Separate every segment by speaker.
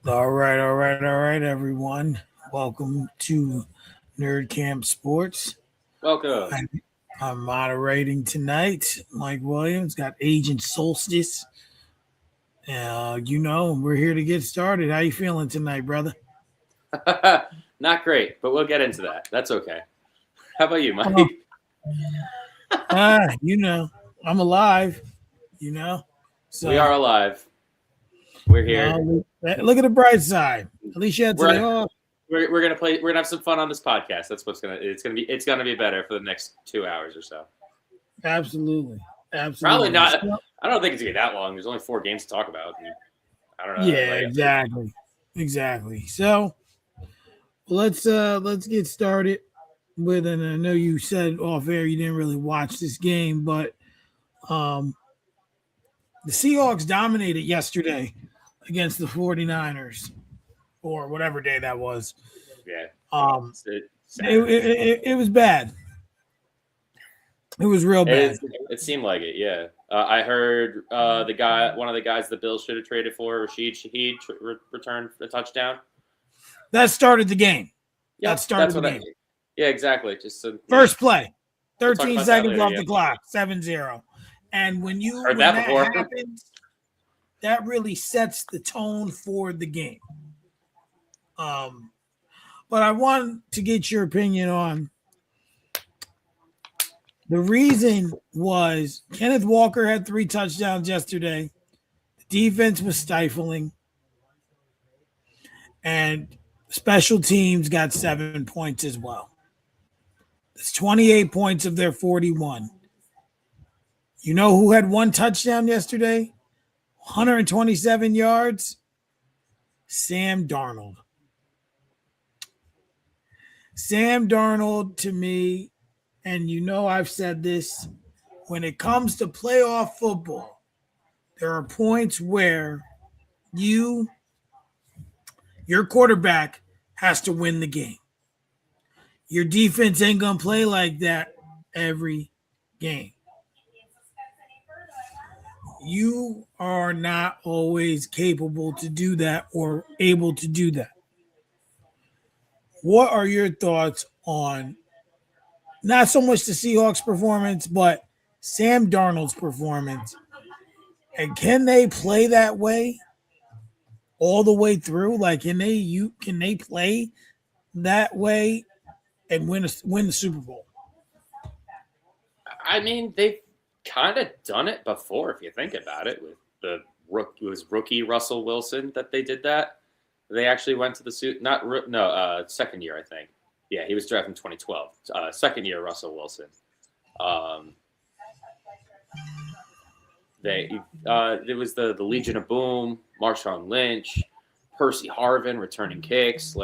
Speaker 1: All right, everyone. Welcome to Nerdcamp Sports.
Speaker 2: Welcome.
Speaker 1: I'm moderating tonight. Mike Williams got Agent Solstice. We're here to get started. How you feeling tonight, brother?
Speaker 2: Not great, but we'll get into that. That's okay. How about you, Mike?
Speaker 1: I'm alive. So
Speaker 2: we are alive. We're here.
Speaker 1: Look at the bright side. At least you had today off.
Speaker 2: We're gonna play. We're gonna have some fun on this podcast. That's what's gonna. It's gonna be better for the next 2 hours or so.
Speaker 1: Absolutely.
Speaker 2: Probably not. I don't think it's gonna be that long. There's only 4 games to talk about. I don't know.
Speaker 1: Yeah, exactly. So let's get started with. And I know you said off air you didn't really watch this game, but the Seahawks dominated yesterday against the 49ers, or whatever day that was.
Speaker 2: Yeah.
Speaker 1: It was bad. It was real bad.
Speaker 2: It seemed like it, yeah. I heard one of the guys the Bills should have traded for, Rashid Shaheed, returned a touchdown.
Speaker 1: That started the game.
Speaker 2: Yeah,
Speaker 1: that started the game.
Speaker 2: Yeah, exactly. Just
Speaker 1: first play, 13 seconds off the clock, 7-0. And when that happens, that really sets the tone for the game. But I want to get your opinion on the reason was Kenneth Walker had 3 touchdowns yesterday. The defense was stifling. And special teams got 7 points as well. It's 28 points of their 41. You know who had 1 touchdown yesterday? 127 yards? Sam Darnold. Sam Darnold, to me, and I've said this, when it comes to playoff football, there are points where your quarterback has to win the game. Your defense ain't going to play like that every game. You are not always capable to do that or able to do that. What are your thoughts on not so much the Seahawks performance, but Sam Darnold's performance? And can they play that way all the way through? Like, can they play that way and win the Super Bowl?
Speaker 2: I mean, they've kind of done it before, if you think about it. With it was rookie Russell Wilson that they did that. They actually went to the second year, I think. Yeah, he was drafted in 2012. Second year, Russell Wilson. It was the Legion of Boom, Marshawn Lynch, Percy Harvin returning kicks.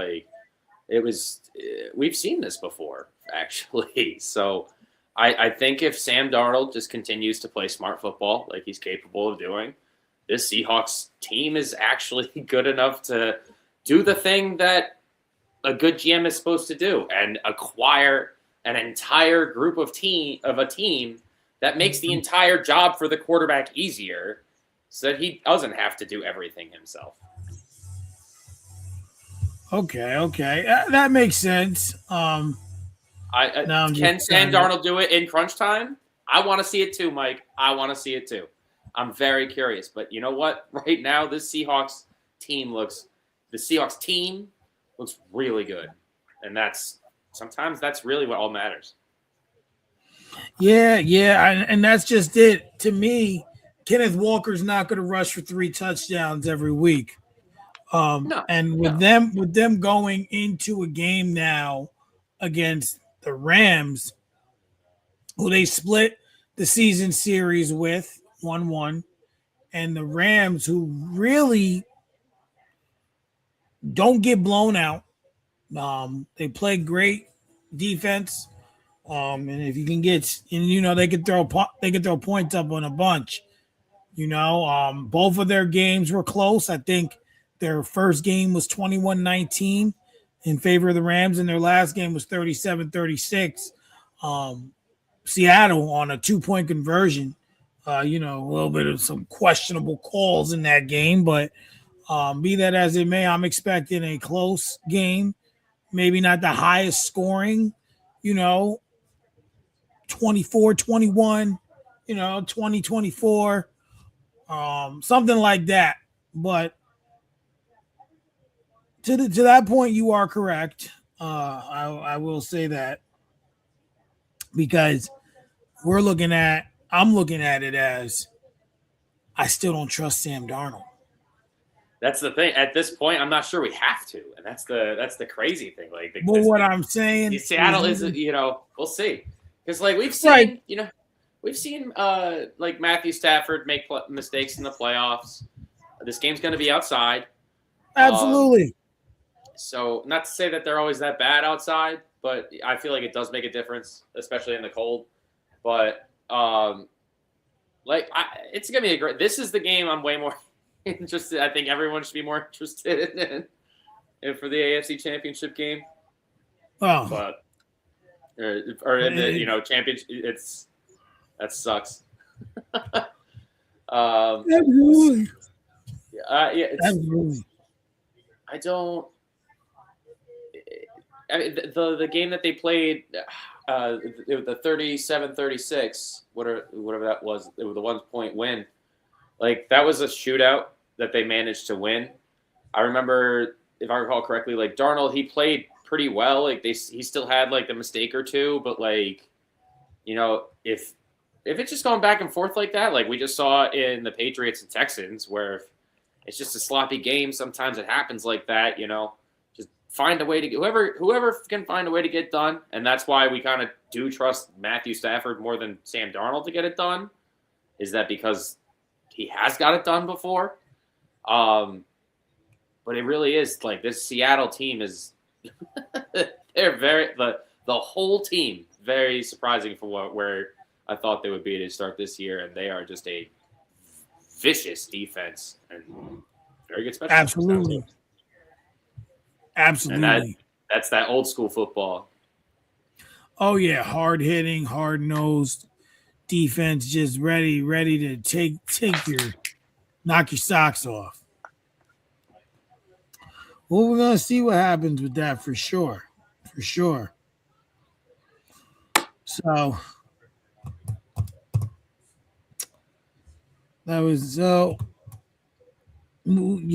Speaker 2: We've seen this before, actually. So I think if Sam Darnold just continues to play smart football like he's capable of doing, this Seahawks team is actually good enough to do the thing that a good GM is supposed to do and acquire an entire group of a team that makes the entire job for the quarterback easier so that he doesn't have to do everything himself.
Speaker 1: Okay. That makes sense.
Speaker 2: Can Sam Darnold do it in crunch time? I want to see it too, Mike. I want to see it too. I'm very curious. But you know what? Right now, the Seahawks team looks really good. And sometimes that's really what all matters.
Speaker 1: Yeah. And that's just it. To me, Kenneth Walker's not going to rush for 3 touchdowns every week. With them going into a game now against the Rams, who they split the season series with 1-1, and the Rams, who really don't get blown out. They play great defense. And if you can they could throw points up on a bunch. Both of their games were close. I think their first game was 21-19 in favor of the Rams, and their last game was 37-36. Seattle on a 2-point conversion A little bit of some questionable calls in that game, but be that as it may, I'm expecting a close game. Maybe not the highest scoring, you know, 24-21, 20-24, something like that. But to that point, you are correct. I will say that because I'm looking at it as I still don't trust Sam Darnold.
Speaker 2: That's the thing. At this point, I'm not sure we have to, and that's the crazy thing. Like,
Speaker 1: I'm saying,
Speaker 2: Seattle is, we'll see, because like we've seen,
Speaker 1: right.
Speaker 2: we've seen like Matthew Stafford make mistakes in the playoffs. This game's going to be outside.
Speaker 1: Absolutely.
Speaker 2: So not to say that they're always that bad outside, but I feel like it does make a difference, especially in the cold. But it's gonna be a great. This is the game I'm way more interested. I think everyone should be more interested in for the AFC Championship game.
Speaker 1: Oh,
Speaker 2: but or in the championship, that sucks.
Speaker 1: Absolutely.
Speaker 2: Yeah,
Speaker 1: Absolutely.
Speaker 2: I don't. I mean, the game that they played, the 37-36, whatever that was, it was the 1-point win. Like, that was a shootout that they managed to win. I remember, if I recall correctly, like Darnold, he played pretty well. Like he still had like a mistake or two, but like, if it's just going back and forth like that, like we just saw in the Patriots and Texans, where it's just a sloppy game, sometimes it happens like that. Just find a way to get whoever can find a way to get done, and that's why we kind of do trust Matthew Stafford more than Sam Darnold to get it done. Is that because he has got it done before? But it really is like this Seattle team is they're the whole team very surprising for where I thought they would be to start this year, and they are just a vicious defense and very good special.
Speaker 1: Absolutely. Absolutely.
Speaker 2: And that's that old school football.
Speaker 1: Oh yeah, hard hitting, hard nosed defense, just ready to knock your socks off. Well, we're gonna see what happens with that for sure. For sure. So that was you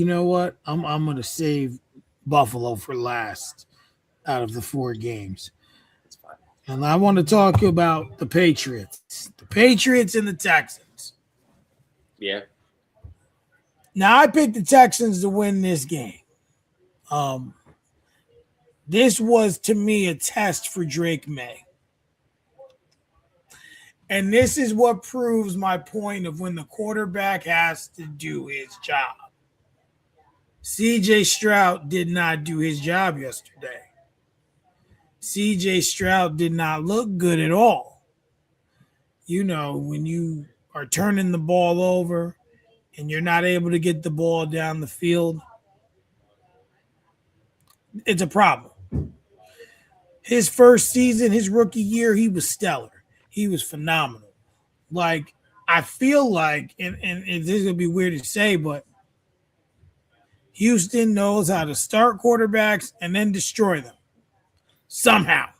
Speaker 1: know what? I'm gonna save Buffalo for last out of the 4 games.
Speaker 2: That's fine.
Speaker 1: And I want to talk about the Patriots. The Patriots and the Texans.
Speaker 2: Yeah.
Speaker 1: Now I picked the Texans to win this game. This was to me a test for Drake May. And this is what proves my point of when the quarterback has to do his job. CJ Stroud did not do his job yesterday. CJ Stroud did not look good at all. When you are turning the ball over and you're not able to get the ball down the field, it's a problem. His first season, his rookie year, he was stellar. He was phenomenal. Like, I feel like, and this is going to be weird to say, but Houston knows how to start quarterbacks and then destroy them. Somehow.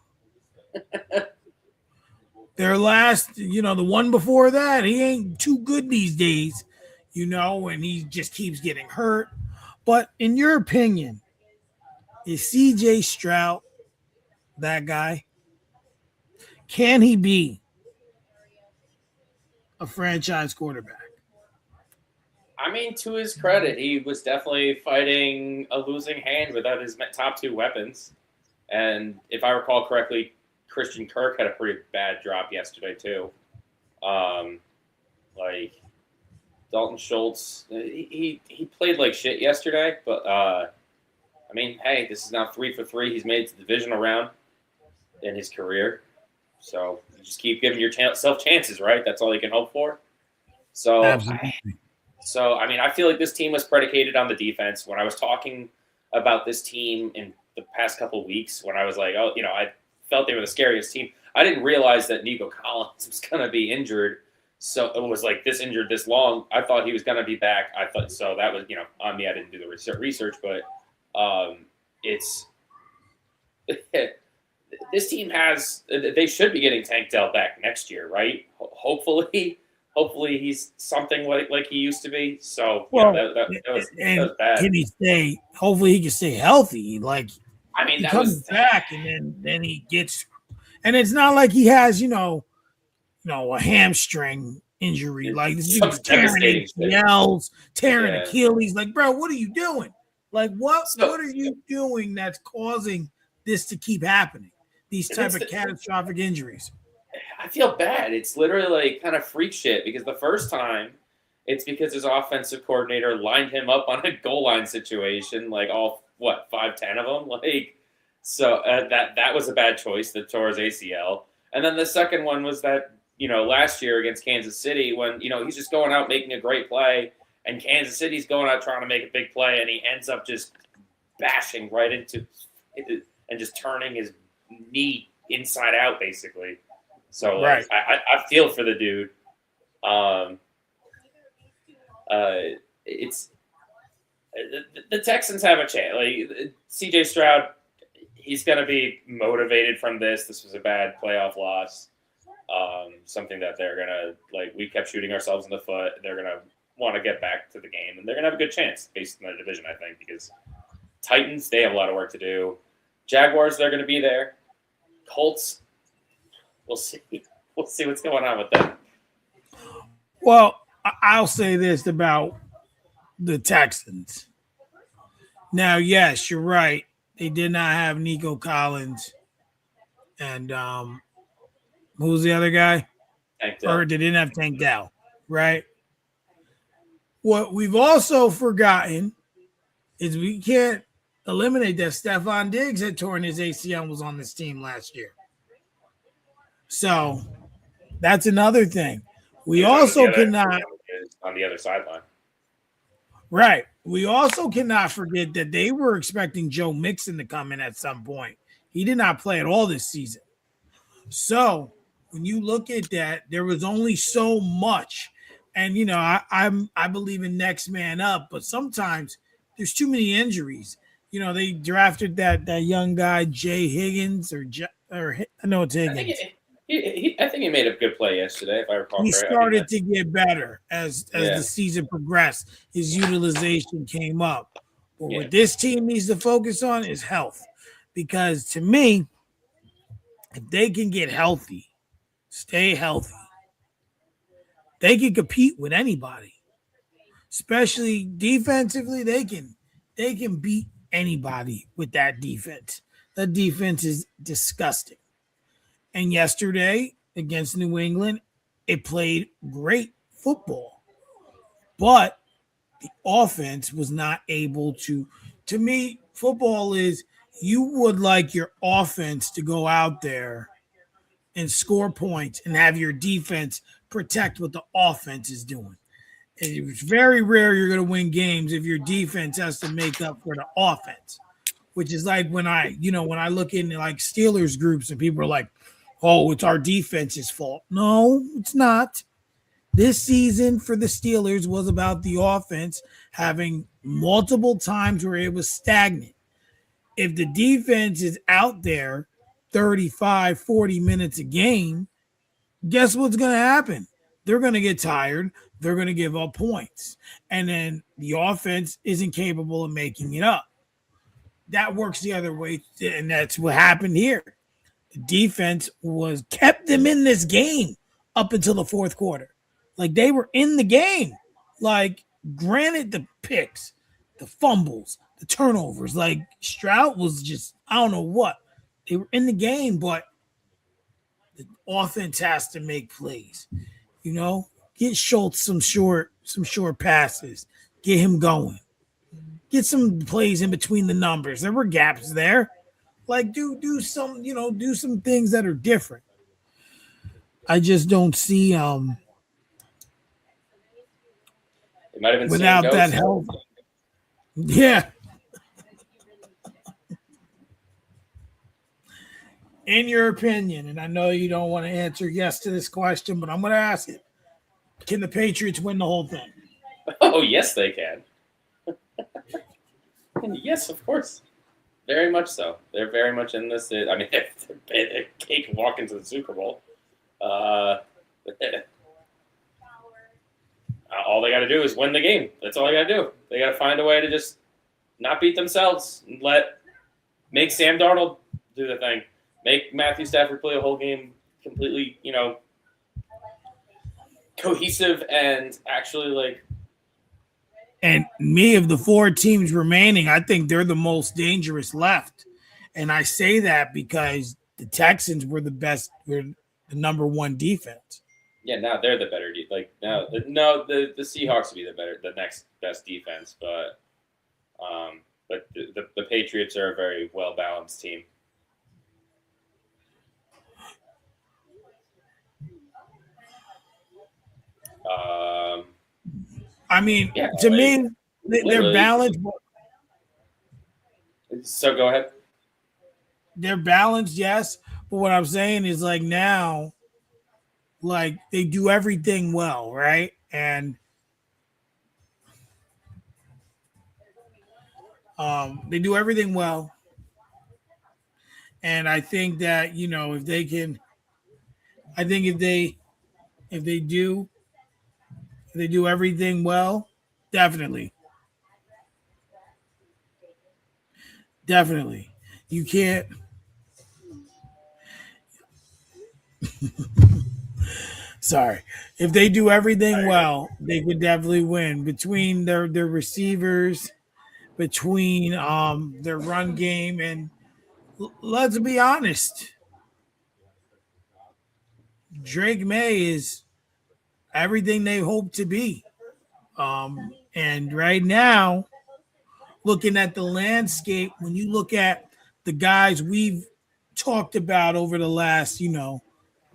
Speaker 1: Their last, the one before that, he ain't too good these days, and he just keeps getting hurt. But in your opinion, is CJ Stroud that guy? Can he be a franchise quarterback?
Speaker 2: I mean, to his credit, he was definitely fighting a losing hand without his top 2 weapons. And if I recall correctly, Christian Kirk had a pretty bad drop yesterday too. Like Dalton Schultz, he played like shit yesterday. But I mean, hey, this is now 3 for 3. He's made it to the divisional round in his career. So you just keep giving yourself chances, right? That's all you can hope for. So, I mean, I feel like this team was predicated on the defense. When I was talking about this team in the past couple of weeks, when I was like, I felt they were the scariest team, I didn't realize that Nico Collins was going to be injured So it was like this injured this long. I thought he was going to be back. I thought so. That was on me. I didn't do the research, but it's this team has. They should be getting Tank Dell back next year, right? Hopefully he's something like he used to be. So that was bad.
Speaker 1: Can he stay? Hopefully he can stay healthy. Like
Speaker 2: I mean,
Speaker 1: he comes back and then he gets, and it's not like he has a hamstring injury. Like this dude's tearing ACLs, tearing Achilles. Like, bro, what are you doing? Like, what are you doing that's causing this to keep happening? These type of catastrophic injuries.
Speaker 2: I feel bad. It's literally like kind of freak shit because the first time it's because his offensive coordinator lined him up on a goal line situation, like all 5-10 of them, like so that was a bad choice that tore his ACL. And then the second one was that last year against Kansas City when he's just going out making a great play and Kansas City's going out trying to make a big play and he ends up just bashing right into it and just turning his knee inside out basically. So
Speaker 1: right.
Speaker 2: I feel for the dude. It's the Texans have a chance. Like CJ Stroud, he's going to be motivated from this. This was a bad playoff loss. Something that they're going to we kept shooting ourselves in the foot. They're going to want to get back to the game, and they're going to have a good chance based on the division, I think, because Titans, they have a lot of work to do. Jaguars, they're going to be there. Colts, we'll see. We'll see what's going on with them.
Speaker 1: Well, I'll say this about the Texans. Now, yes, you're right. They did not have Nico Collins and who was the other guy? Or they didn't have Tank Dell, right? What we've also forgotten is we can't eliminate that Stephon Diggs had torn his ACL and was on this team last year. So that's another thing. We also cannot
Speaker 2: on the other sideline.
Speaker 1: Right. We also cannot forget that they were expecting Joe Mixon to come in at some point. He did not play at all this season. So when you look at that, there was only so much. And I believe in next man up, but sometimes there's too many injuries. They drafted that young guy Jay Higgins or I know it's Higgins.
Speaker 2: I think he made a good play yesterday, if I recall.
Speaker 1: He started to get better as the season progressed. His utilization came up. But what this team needs to focus on is health. Because to me, if they can get healthy, stay healthy, they can compete with anybody. Especially defensively, they can beat anybody with that defense. The defense is disgusting. And yesterday against New England, it played great football. But the offense was not able to me, football is you would like your offense to go out there and score points and have your defense protect what the offense is doing. And it's very rare you're going to win games if your defense has to make up for the offense, which is like when I look into like Steelers groups and people are like, oh, it's our defense's fault. No, it's not. This season for the Steelers was about the offense having multiple times where it was stagnant. If the defense is out there 35, 40 minutes a game, guess what's going to happen? They're going to get tired. They're going to give up points. And then the offense isn't capable of making it up. That works the other way, and that's what happened here. The defense kept them in this game up until the fourth quarter. Like, they were in the game. Like, granted the picks, the fumbles, the turnovers. Like, Stroud was just, I don't know what. They were in the game, but the offense has to make plays. Get Schultz some short passes. Get him going. Get some plays in between the numbers. There were gaps there. Like, do some things that are different. I just don't see
Speaker 2: it might have been
Speaker 1: without that help. Yeah. In your opinion, and I know you don't want to answer yes to this question, but I'm going to ask it. Can the Patriots win the whole thing?
Speaker 2: Oh, yes, they can. Yes, of course. Very much so. They're very much in this. I mean, they're cake walk into the Super Bowl. All they got to do is win the game. That's all they got to do. They got to find a way to just not beat themselves and make Sam Darnold do the thing. Make Matthew Stafford play a whole game completely, cohesive and actually
Speaker 1: And me, of the 4 teams remaining, I think they're the most dangerous left. And I say that because the Texans were the number 1 defense.
Speaker 2: Yeah, now they're the better. The Seahawks would be the next best defense, but the Patriots are a very well balanced team.
Speaker 1: I mean, to me, they're balanced.
Speaker 2: So go ahead.
Speaker 1: They're balanced, yes. But what I'm saying is now, they do everything well, right? And they do everything well. And I think that, if they can, I think if they do everything well, definitely. You can't. Sorry. If they do everything well, they could definitely win between their receivers, between their run game, and let's be honest, Drake May is everything they hope to be. And right now, looking at the landscape, when you look at the guys we've talked about over the last,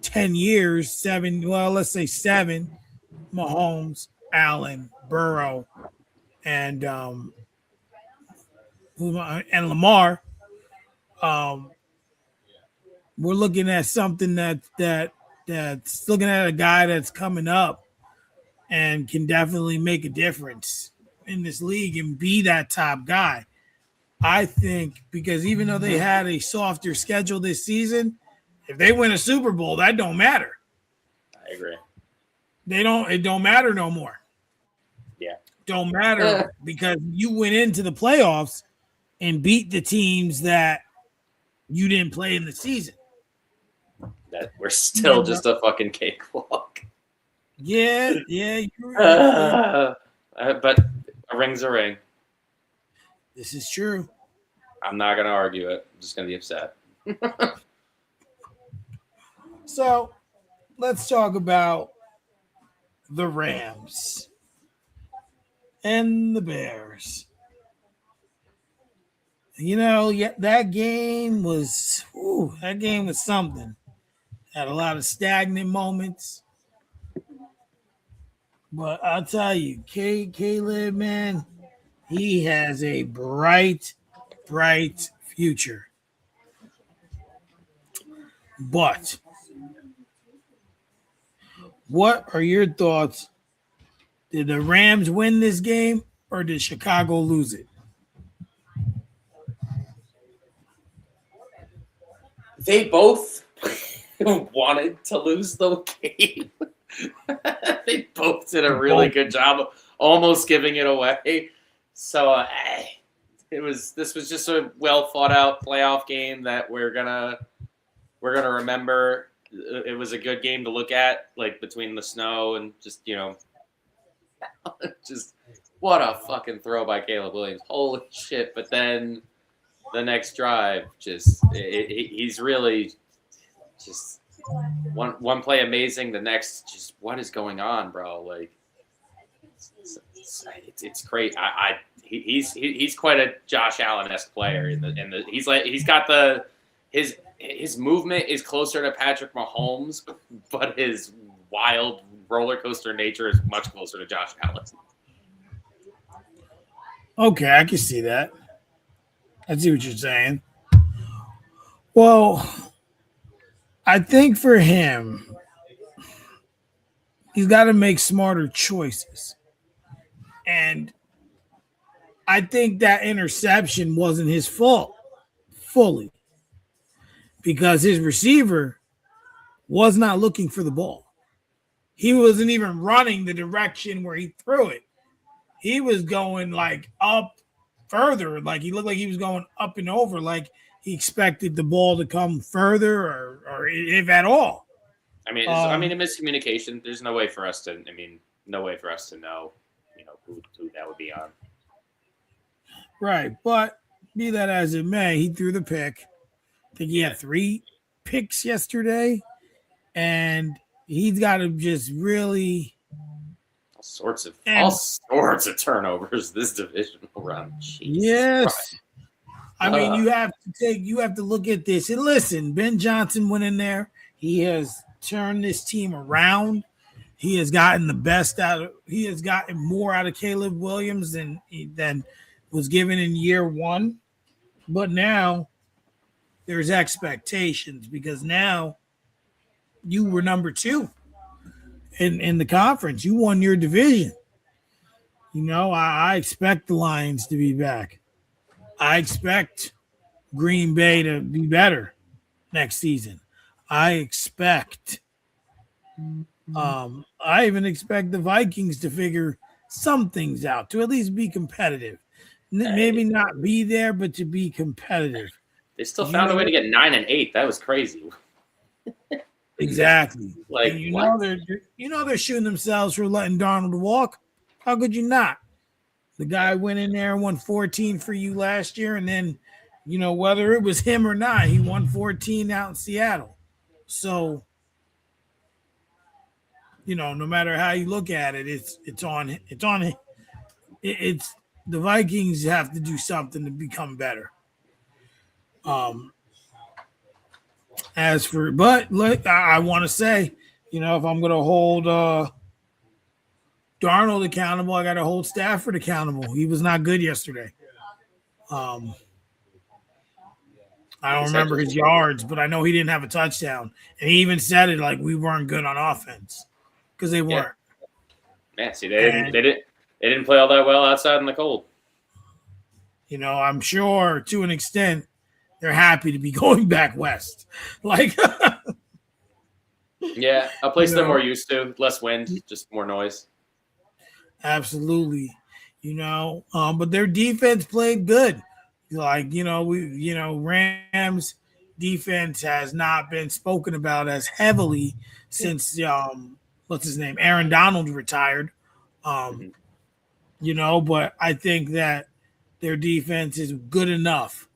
Speaker 1: 10 years, 7, let's say 7, Mahomes, Allen, Burrow, and Lamar, we're looking at something that's looking at a guy that's coming up and can definitely make a difference in this league and be that top guy. I think because even though they had a softer schedule this season, if they win a Super Bowl, that don't matter.
Speaker 2: I agree.
Speaker 1: It don't matter no more.
Speaker 2: Yeah.
Speaker 1: Don't matter because you went into the playoffs and beat the teams that you didn't play in the season.
Speaker 2: That we're still just a fucking cakewalk.
Speaker 1: Yeah. You're right.
Speaker 2: But a ring's a ring.
Speaker 1: This is true.
Speaker 2: I'm not going to argue it. I'm just going to be upset.
Speaker 1: So let's talk about the Rams and the Bears. That game was something. Had a lot of stagnant moments. But I'll tell you, Caleb, man, he has a bright future. But what are your thoughts? Did the Rams win this game or did Chicago lose it?
Speaker 2: They both wanted to lose the game. They both did a really good job of almost giving it away. So this was just a well thought out playoff game that we're gonna remember. It was a good game to look at, between the snow and just just what a fucking throw by Caleb Williams. Holy shit! But then the next drive, he's really just one play amazing. The next, just what is going on, bro? It's great. He's quite a Josh Allen-esque player. He's got his movement is closer to Patrick Mahomes, but his wild roller coaster nature is much closer to Josh Allen.
Speaker 1: Okay, I can see that. I see what you're saying. Well, I think for him, He's got to make smarter choices. And I think that interception wasn't his fault fully because his receiver was not looking for the ball. He wasn't even running the direction where he threw it. He was going like up further, like he looked like he was going up and over, like he expected the ball to come further or if at all.
Speaker 2: I mean, a miscommunication. There's no way for us to. No way for us to know, who that would be on.
Speaker 1: Right, but be that as it may, he threw the pick. I think he had 3 picks yesterday, and he's got to just really
Speaker 2: all sorts of turnovers this divisional round. Jesus
Speaker 1: yes.
Speaker 2: Christ.
Speaker 1: I mean, you have to look at this. And listen, Ben Johnson went in there. He has turned this team around. He has gotten more out of Caleb Williams than was given in year 1. But now there's expectations because now you were number 2 in the conference. You won your division. I expect the Lions to be back. I expect Green Bay to be better next season. I even expect the Vikings to figure some things out, to at least be competitive. Maybe not be there, but to be competitive.
Speaker 2: They still found a way to get 9-8. That was crazy.
Speaker 1: Exactly. Like they're shooting themselves for letting Darnold walk. How could you not? The guy went in there and won 14 for you last year, and then, whether it was him or not, he won 14 out in Seattle. So, no matter how you look at it, it's on the Vikings have to do something to become better. I want to say, if I'm going to hold Darnold accountable, I got to hold Stafford accountable. He was not good yesterday. I don't remember his yards, but I know he didn't have a touchdown. And he even said it like we weren't good on offense because they weren't.
Speaker 2: Man, see, they didn't play all that well outside in the cold.
Speaker 1: I'm sure to an extent they're happy to be going back west. Like,
Speaker 2: yeah, a place they're more used to, less wind, just more noise.
Speaker 1: Absolutely, but their defense played good. Like, Rams defense has not been spoken about as heavily since what's his name, Aaron Donald retired. But I think that their defense is good enough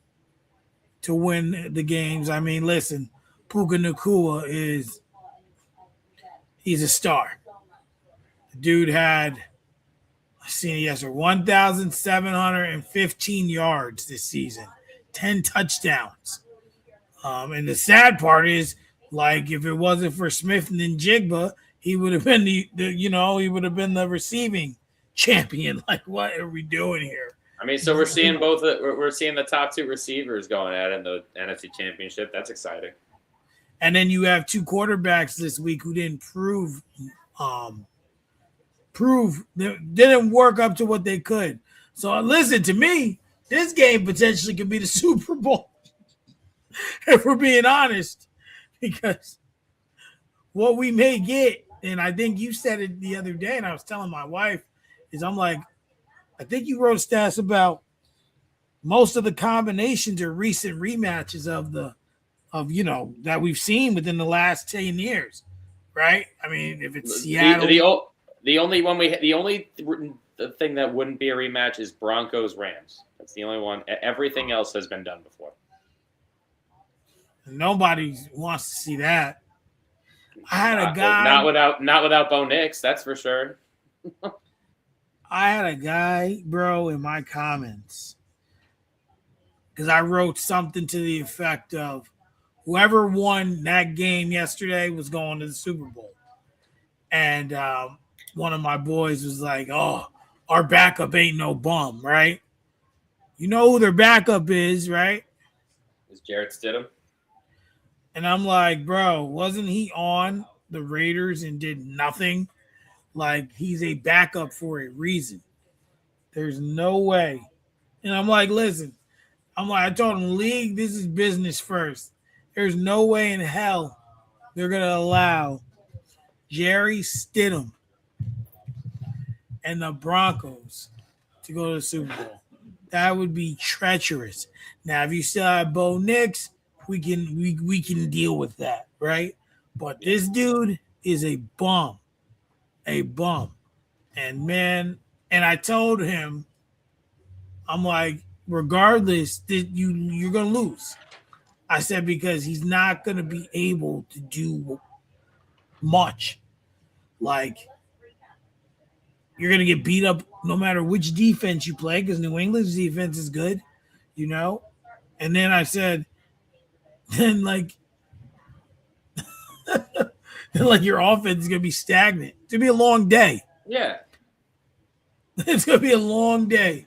Speaker 1: to win the games. I mean, listen, Puka Nacua he's a star. The dude had 1,715 yards this season, 10 touchdowns. And the sad part is, like, if it wasn't for Smith and Njigba, he would have been he would have been the receiving champion. Like, what are we doing here?
Speaker 2: I mean, so we're seeing we're seeing the top 2 receivers going at it in the NFC Championship. That's exciting.
Speaker 1: And then you have 2 quarterbacks this week who didn't didn't work up to what they could. So listen, to me, this game potentially could be the Super Bowl, if we're being honest, because what we may get, and I think you said it the other day, and I was telling my wife, is I'm like, I think you wrote stats about most of the combinations are recent rematches that we've seen within the last 10 years, right? I mean, if it's Seattle.
Speaker 2: The only thing that wouldn't be a rematch is Broncos Rams. That's the only one. Everything else has been done before.
Speaker 1: Nobody wants to see that. I had a guy
Speaker 2: not without Bo Nix, that's for sure.
Speaker 1: I had a guy, bro, in my comments because I wrote something to the effect of whoever won that game yesterday was going to the Super Bowl. And one of my boys was like, oh, our backup ain't no bum, right? You know who their backup is, right?
Speaker 2: Is Jarrett Stidham.
Speaker 1: And I'm like, bro, wasn't he on the Raiders and did nothing like he's a backup for a reason. There's no way. And I'm like, listen, I told him, league, this is business first. There's no way in hell they're going to allow Jerry Stidham and the Broncos to go to the Super Bowl. That would be treacherous. Now, if you still have Bo Nix, we can deal with that, right? But this dude is a bum. And man, and I told him, I'm like, regardless, that you're gonna lose. I said because he's not gonna be able to do much. Like you're gonna get beat up no matter which defense you play because New England's defense is good, you know. And then I said, then like your offense is gonna be stagnant. It's gonna be a long day.
Speaker 2: Yeah.
Speaker 1: It's gonna be a long day.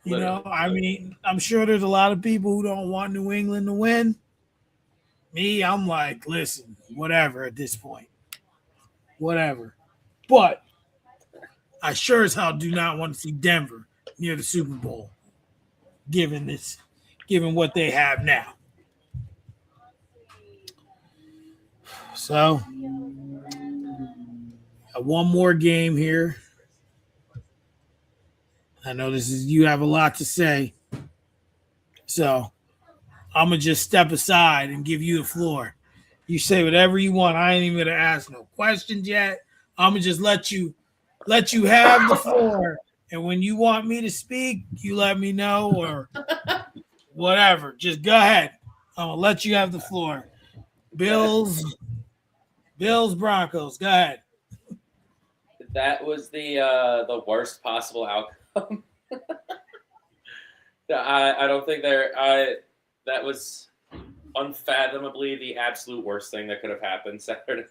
Speaker 1: You know, I mean, I'm sure there's a lot of people who don't want New England to win. Me, I'm like, listen, whatever at this point. Whatever. But I sure as hell do not want to see Denver near the Super Bowl, given what they have now. So, one more game here. I know you have a lot to say. So I'm going to just step aside and give you the floor. You say whatever you want. I ain't even going to ask no questions yet. I'm going to just let you have the floor. And when you want me to speak, you let me know or whatever. Just go ahead. I'm going to let you have the floor. Bills, Broncos. Go ahead.
Speaker 2: That was the worst possible outcome. I don't think that was unfathomably the absolute worst thing that could have happened Saturday.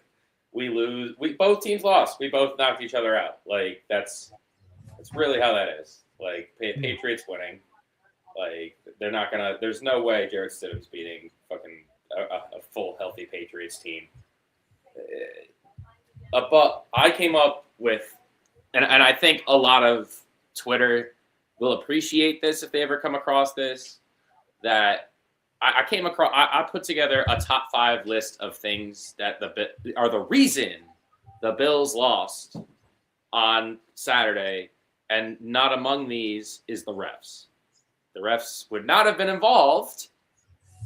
Speaker 2: We lose. Both teams lost. We both knocked each other out. Like that's really how that is. Like Patriots winning. Like they're not gonna. There's no way Jarrett Stidham's beating fucking a full healthy Patriots team. But I came up with, and I think a lot of Twitter will appreciate this if they ever come across this, that I came across, I put together a top 5 list of things that are the reason the Bills lost on Saturday, and not among these is the refs. The refs would not have been involved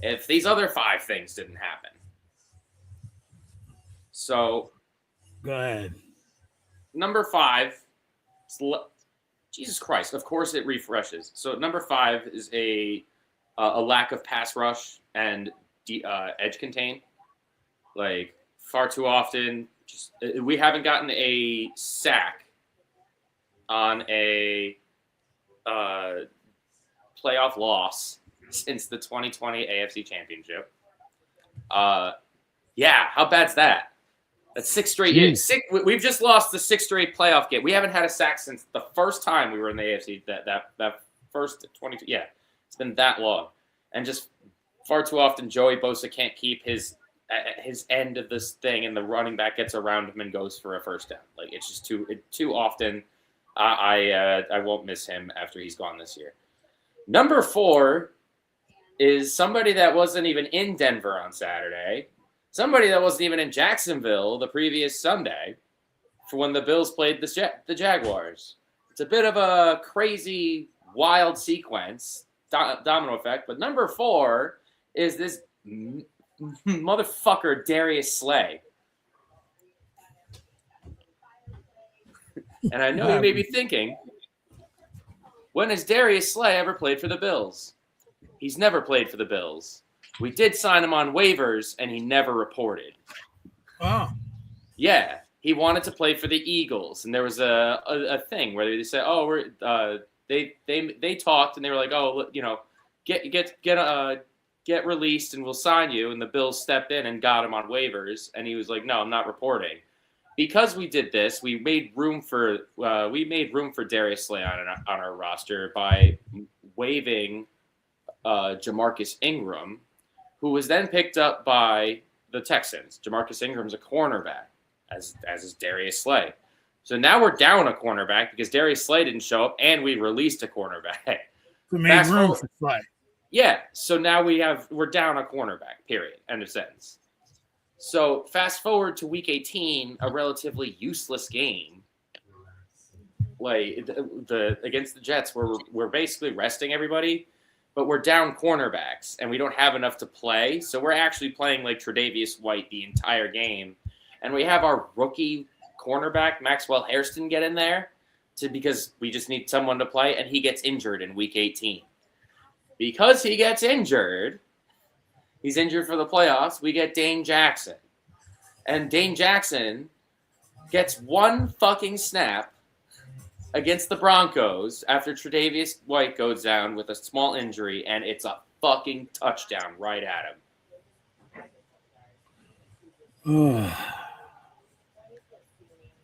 Speaker 2: if these other 5 things didn't happen. So,
Speaker 1: go ahead.
Speaker 2: Number 5, Jesus Christ, of course it refreshes. So number 5 is a lack of pass rush and edge contain. Like far too often, we haven't gotten a sack on a playoff loss since the 2020 AFC Championship. Yeah, how bad's that? That's 6 straight years. We've just lost the 6th straight playoff game. We haven't had a sack since the first time we were in the AFC. That first 22. Yeah, it's been that long, and just far too often Joey Bosa can't keep his end of this thing, and the running back gets around him and goes for a first down. Like it's just too often. I won't miss him after he's gone this year. Number 4 is somebody that wasn't even in Denver on Saturday. Somebody that wasn't even in Jacksonville the previous Sunday for when the Bills played the Jaguars. It's a bit of a crazy, wild sequence, domino effect. But number 4 is this motherfucker, Darius Slay. And I know you may be thinking, when has Darius Slay ever played for the Bills? He's never played for the Bills. We did sign him on waivers, and he never reported.
Speaker 1: Oh.
Speaker 2: Yeah, he wanted to play for the Eagles, and there was a thing where they said, "Oh, they talked, and they were like, oh, you know, get released, and we'll sign you." And the Bills stepped in and got him on waivers, and he was like, "No, I'm not reporting." Because we did this, we made room for Darius Slay on our roster by waiving Jamarcus Ingram, who was then picked up by the Texans. Jamarcus Ingram's a cornerback, as is Darius Slay. So now we're down a cornerback because Darius Slay didn't show up, and we released a cornerback.
Speaker 1: We made room for Slay.
Speaker 2: Yeah, so now we're down a cornerback, period, end of sentence. So fast forward to week 18, a relatively useless game, like the against the Jets, where we're basically resting everybody, but we're down cornerbacks, and we don't have enough to play, so we're actually playing like Tre'Davious White the entire game, and we have our rookie cornerback, Maxwell Hairston, get in there because we just need someone to play, and he gets injured in week 18. Because he gets injured, he's injured for the playoffs, we get Dane Jackson. And Dane Jackson gets one fucking snap against the Broncos after Tre'Davious White goes down with a small injury, and it's a fucking touchdown right at him.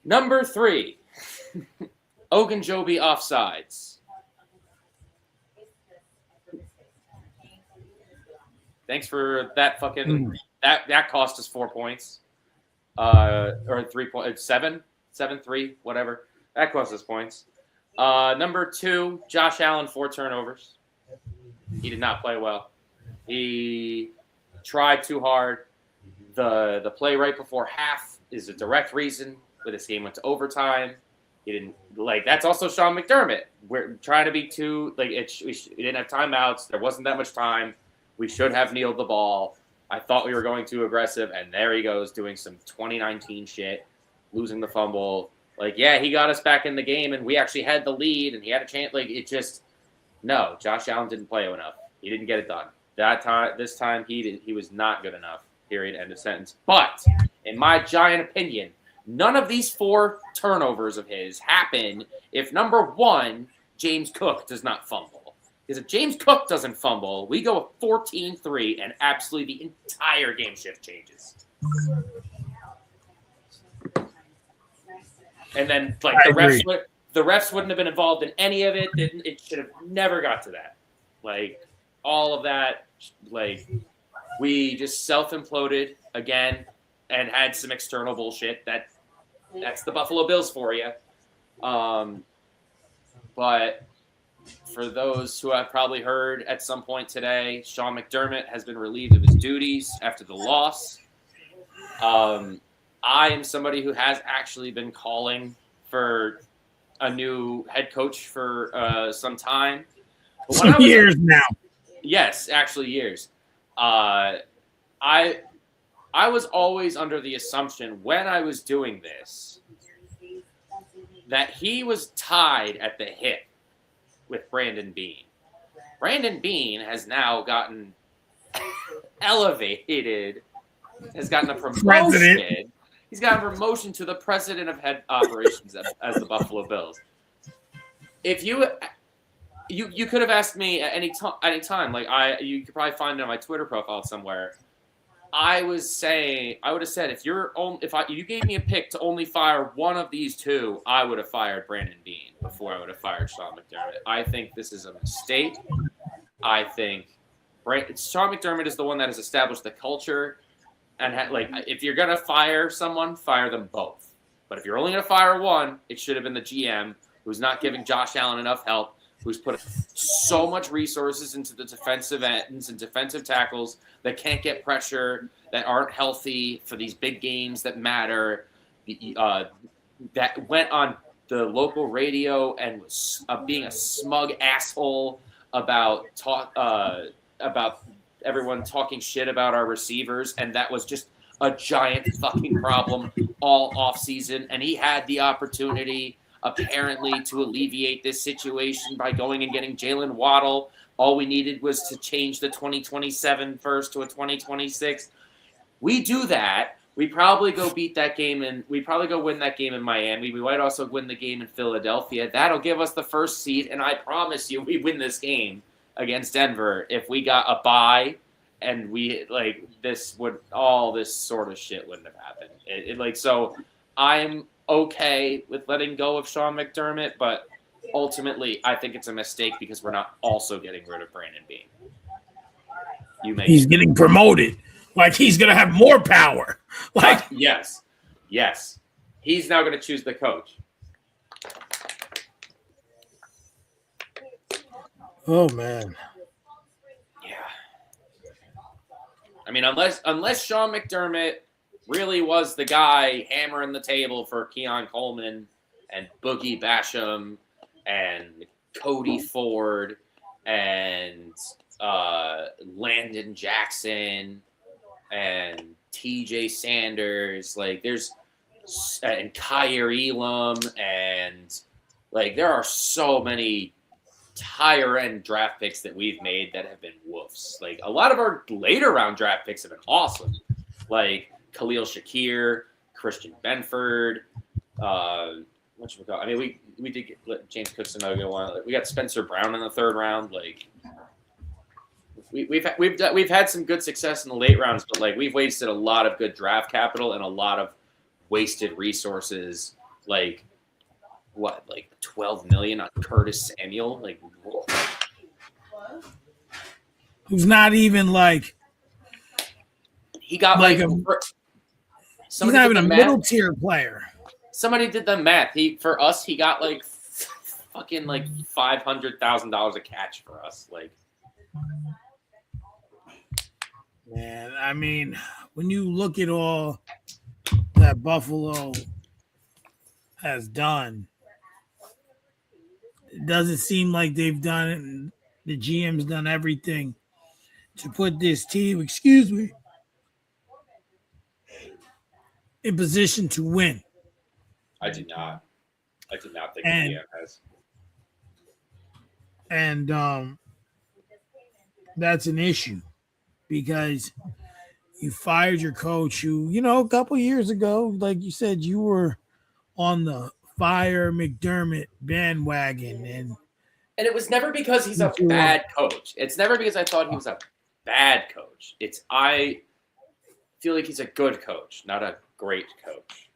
Speaker 2: Number 3, Ogunjobi offsides. Thanks for that fucking that cost us 4 points. Or 3 points, 7-3, whatever. That cost us points. Number 2, Josh Allen, 4 turnovers. He did not play well. He tried too hard. The play right before half is a direct reason why this game went to overtime. He didn't that's also Sean McDermott. We're trying to be too we didn't have timeouts. There wasn't that much time. We should have kneeled the ball. I thought we were going too aggressive, and there he goes doing some 2019 shit, losing the fumble. He got us back in the game, and we actually had the lead, and he had a chance. No, Josh Allen didn't play enough. He didn't get it done. This time, he was not good enough, period, end of sentence. But, in my giant opinion, none of these 4 turnovers of his happen if, number 1, James Cook does not fumble. Because if James Cook doesn't fumble, we go 14-3, and absolutely the entire game shift changes. And then, the refs wouldn't have been involved in any of it. It should have never got to that. All of that, we just self-imploded again and had some external bullshit. That's the Buffalo Bills for you. But for those who have probably heard at some point today, Sean McDermott has been relieved of his duties after the loss. I am somebody who has actually been calling for a new head coach for some time.
Speaker 1: Some years now.
Speaker 2: Yes, actually years. I was always under the assumption when I was doing this that he was tied at the hip with Brandon Beane. Brandon Beane has now gotten elevated, has gotten a promotion. President. He's gotten a promotion to the president of head operations as the Buffalo Bills. If you could have asked me at any time, you could probably find it on my Twitter profile somewhere. I would have said if you gave me a pick to only fire one of these 2, I would have fired Brandon Beane before I would have fired Sean McDermott. I think this is a mistake. I think Sean McDermott is the one that has established the culture, and if you're gonna fire someone, fire them both. But if you're only gonna fire one, it should have been the GM who's not giving Josh Allen enough help, who's put so much resources into the defensive ends and defensive tackles that can't get pressure, that aren't healthy for these big games that matter, that went on the local radio and was being a smug asshole about everyone talking shit about our receivers, and that was just a giant fucking problem all offseason, and he had the opportunity apparently to alleviate this situation by going and getting Jalen Waddle. All we needed was to change the 2027 first to a 2026. We do that. We probably go beat that game, and we probably go win that game in Miami. We might also win the game in Philadelphia. That'll give us the first seed, and I promise you we win this game against Denver if we got a bye and this sort of shit wouldn't have happened. So I'm okay with letting go of Sean McDermott, but ultimately I think it's a mistake because we're not also getting rid of Brandon Beane.
Speaker 1: He's getting promoted. He's going to have more power.
Speaker 2: Yes. He's now going to choose the coach.
Speaker 1: Oh man.
Speaker 2: Yeah. I mean, unless Sean McDermott really was the guy hammering the table for Keon Coleman and Boogie Basham and Cody Ford and Landon Jackson and TJ Sanders, like there's and Kyer Elam, and like there are so many higher end draft picks that we've made that have been woofs. Like a lot of our later round draft picks have been awesome, like Khalil Shakir, Christian Benford. What should we call? I mean, we did get James Cook's another good one. We got Spencer Brown in the third round. Like we've had some good success in the late rounds, but like we've wasted a lot of good draft capital and a lot of wasted resources. Like what, like 12 million on Curtis Samuel? Like, whoa.
Speaker 1: Who's not even like
Speaker 2: He got like
Speaker 1: he's not
Speaker 2: did
Speaker 1: even
Speaker 2: the
Speaker 1: a
Speaker 2: math.
Speaker 1: middle tier player.
Speaker 2: Somebody did the math. For us, he got like fucking like $500,000 a catch for us. Like,
Speaker 1: man, I mean, when you look at all that Buffalo has done, it doesn't seem like they've done it, and the GM's done everything to put this team, in position to win.
Speaker 2: I do not think
Speaker 1: And-
Speaker 2: the GM has.
Speaker 1: And that's an issue because you fired your coach who, a couple years ago, like you said, you were on the fire McDermott bandwagon. And
Speaker 2: it was never because he's a bad coach. It's never because I thought he was a bad coach. I feel like he's a good coach, not a great coach.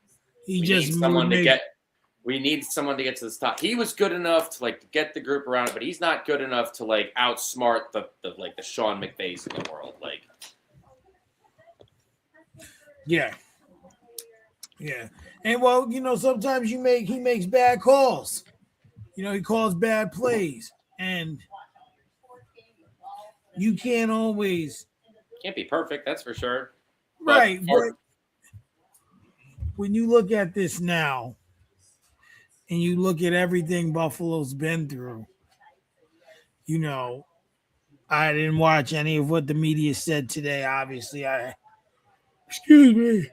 Speaker 2: We need someone to get to the top. He was good enough to like get the group around, but he's not good enough to like outsmart the Sean McVays in the world. Like,
Speaker 1: yeah. And well, sometimes he makes bad calls. He calls bad plays, and you can't
Speaker 2: be perfect. That's for sure.
Speaker 1: Right. But when you look at this now, and you look at everything Buffalo's been through, I didn't watch any of what the media said today. Obviously, excuse me.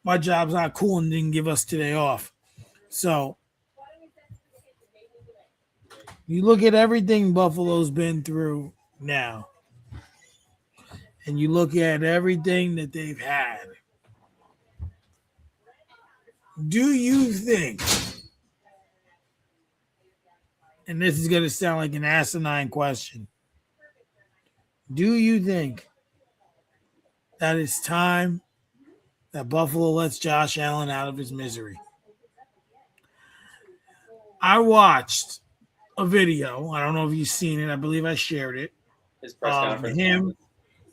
Speaker 1: My job's not cool and didn't give us today off. So you look at everything Buffalo's been through now, and you look at everything that they've had. Do you think, and this is going to sound like an asinine question, do you think that it's time that Buffalo lets Josh Allen out of his misery? I watched a video. I don't know if you've seen it. I believe I shared it.
Speaker 2: His press conference.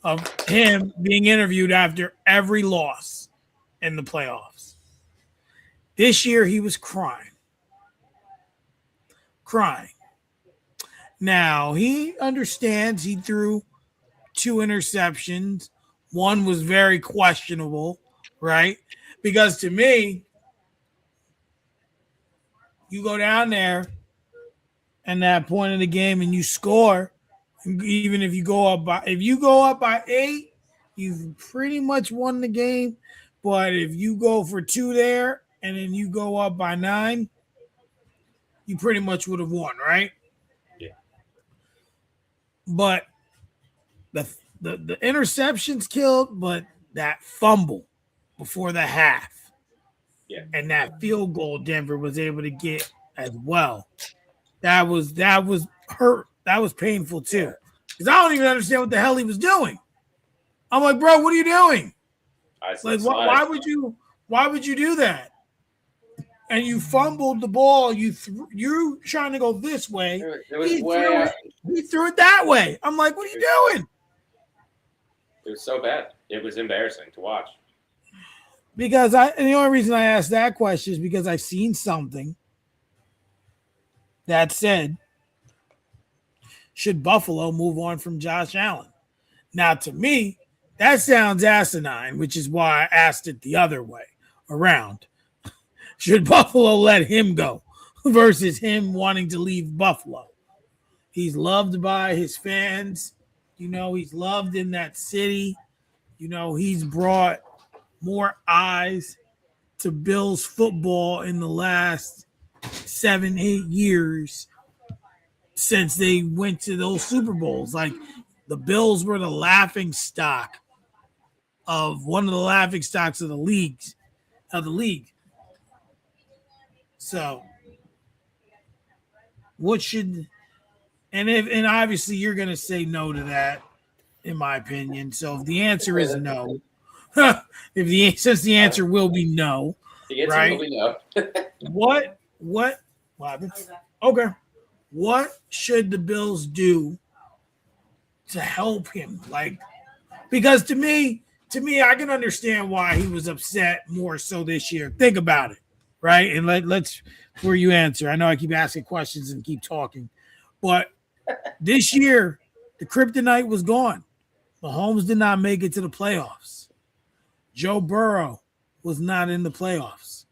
Speaker 1: Of him being interviewed after every loss in the playoffs. This year, he was crying. Now, he understands he threw 2 interceptions. One was very questionable, right? Because to me, you go down there and that point in the game and you score, even if you go up by 8, you've pretty much won the game. But if you go for 2 there and then you go up by 9, you pretty much would have won, right?
Speaker 2: Yeah.
Speaker 1: But the interceptions killed, but that fumble before the half, and that field goal Denver was able to get as well, that was hurt. That was painful too, because I don't even understand what the hell he was doing. I'm like, bro, what are you doing? Like, why would you do that? And you fumbled the ball. You're trying to go this way. He threw it that way. I'm like, what are you doing?
Speaker 2: It was so bad. It was embarrassing to watch.
Speaker 1: Because the only reason I asked that question is because I've seen something That said, should Buffalo move on from Josh Allen? Now, to me, that sounds asinine, which is why I asked it the other way around. Should Buffalo let him go versus him wanting to leave Buffalo? He's loved by his fans. He's loved in that city. He's brought more eyes to Bills football in the last 7-8 years since they went to those Super Bowls. Like, the Bills were the laughing stock of one of the laughing stocks of the league. So, what should and obviously you're going to say no to that, in my opinion. So if the answer is no, since the answer will be no,
Speaker 2: the answer
Speaker 1: right?
Speaker 2: will be no.
Speaker 1: What happened? Okay. What should the Bills do to help him? Because to me, I can understand why he was upset more so this year. Think about it, right? And let's before you answer. I know I keep asking questions and keep talking, but this year the kryptonite was gone. Mahomes did not make it to the playoffs. Joe Burrow was not in the playoffs.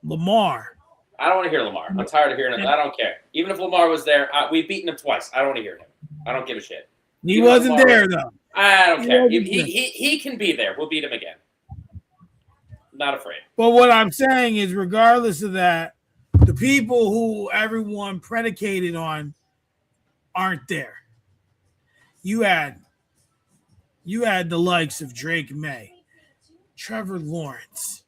Speaker 1: Lamar.
Speaker 2: I don't want to hear Lamar. I'm tired of hearing it. I don't care. Even if Lamar was there, we've beaten him twice. I don't want to hear him. I don't give a shit.
Speaker 1: He wasn't there, though.
Speaker 2: I don't care. He can be there. We'll beat him again. Not afraid.
Speaker 1: But what I'm saying is, regardless of that, the people who everyone predicated on aren't there. You had the likes of Drake May, Trevor Lawrence,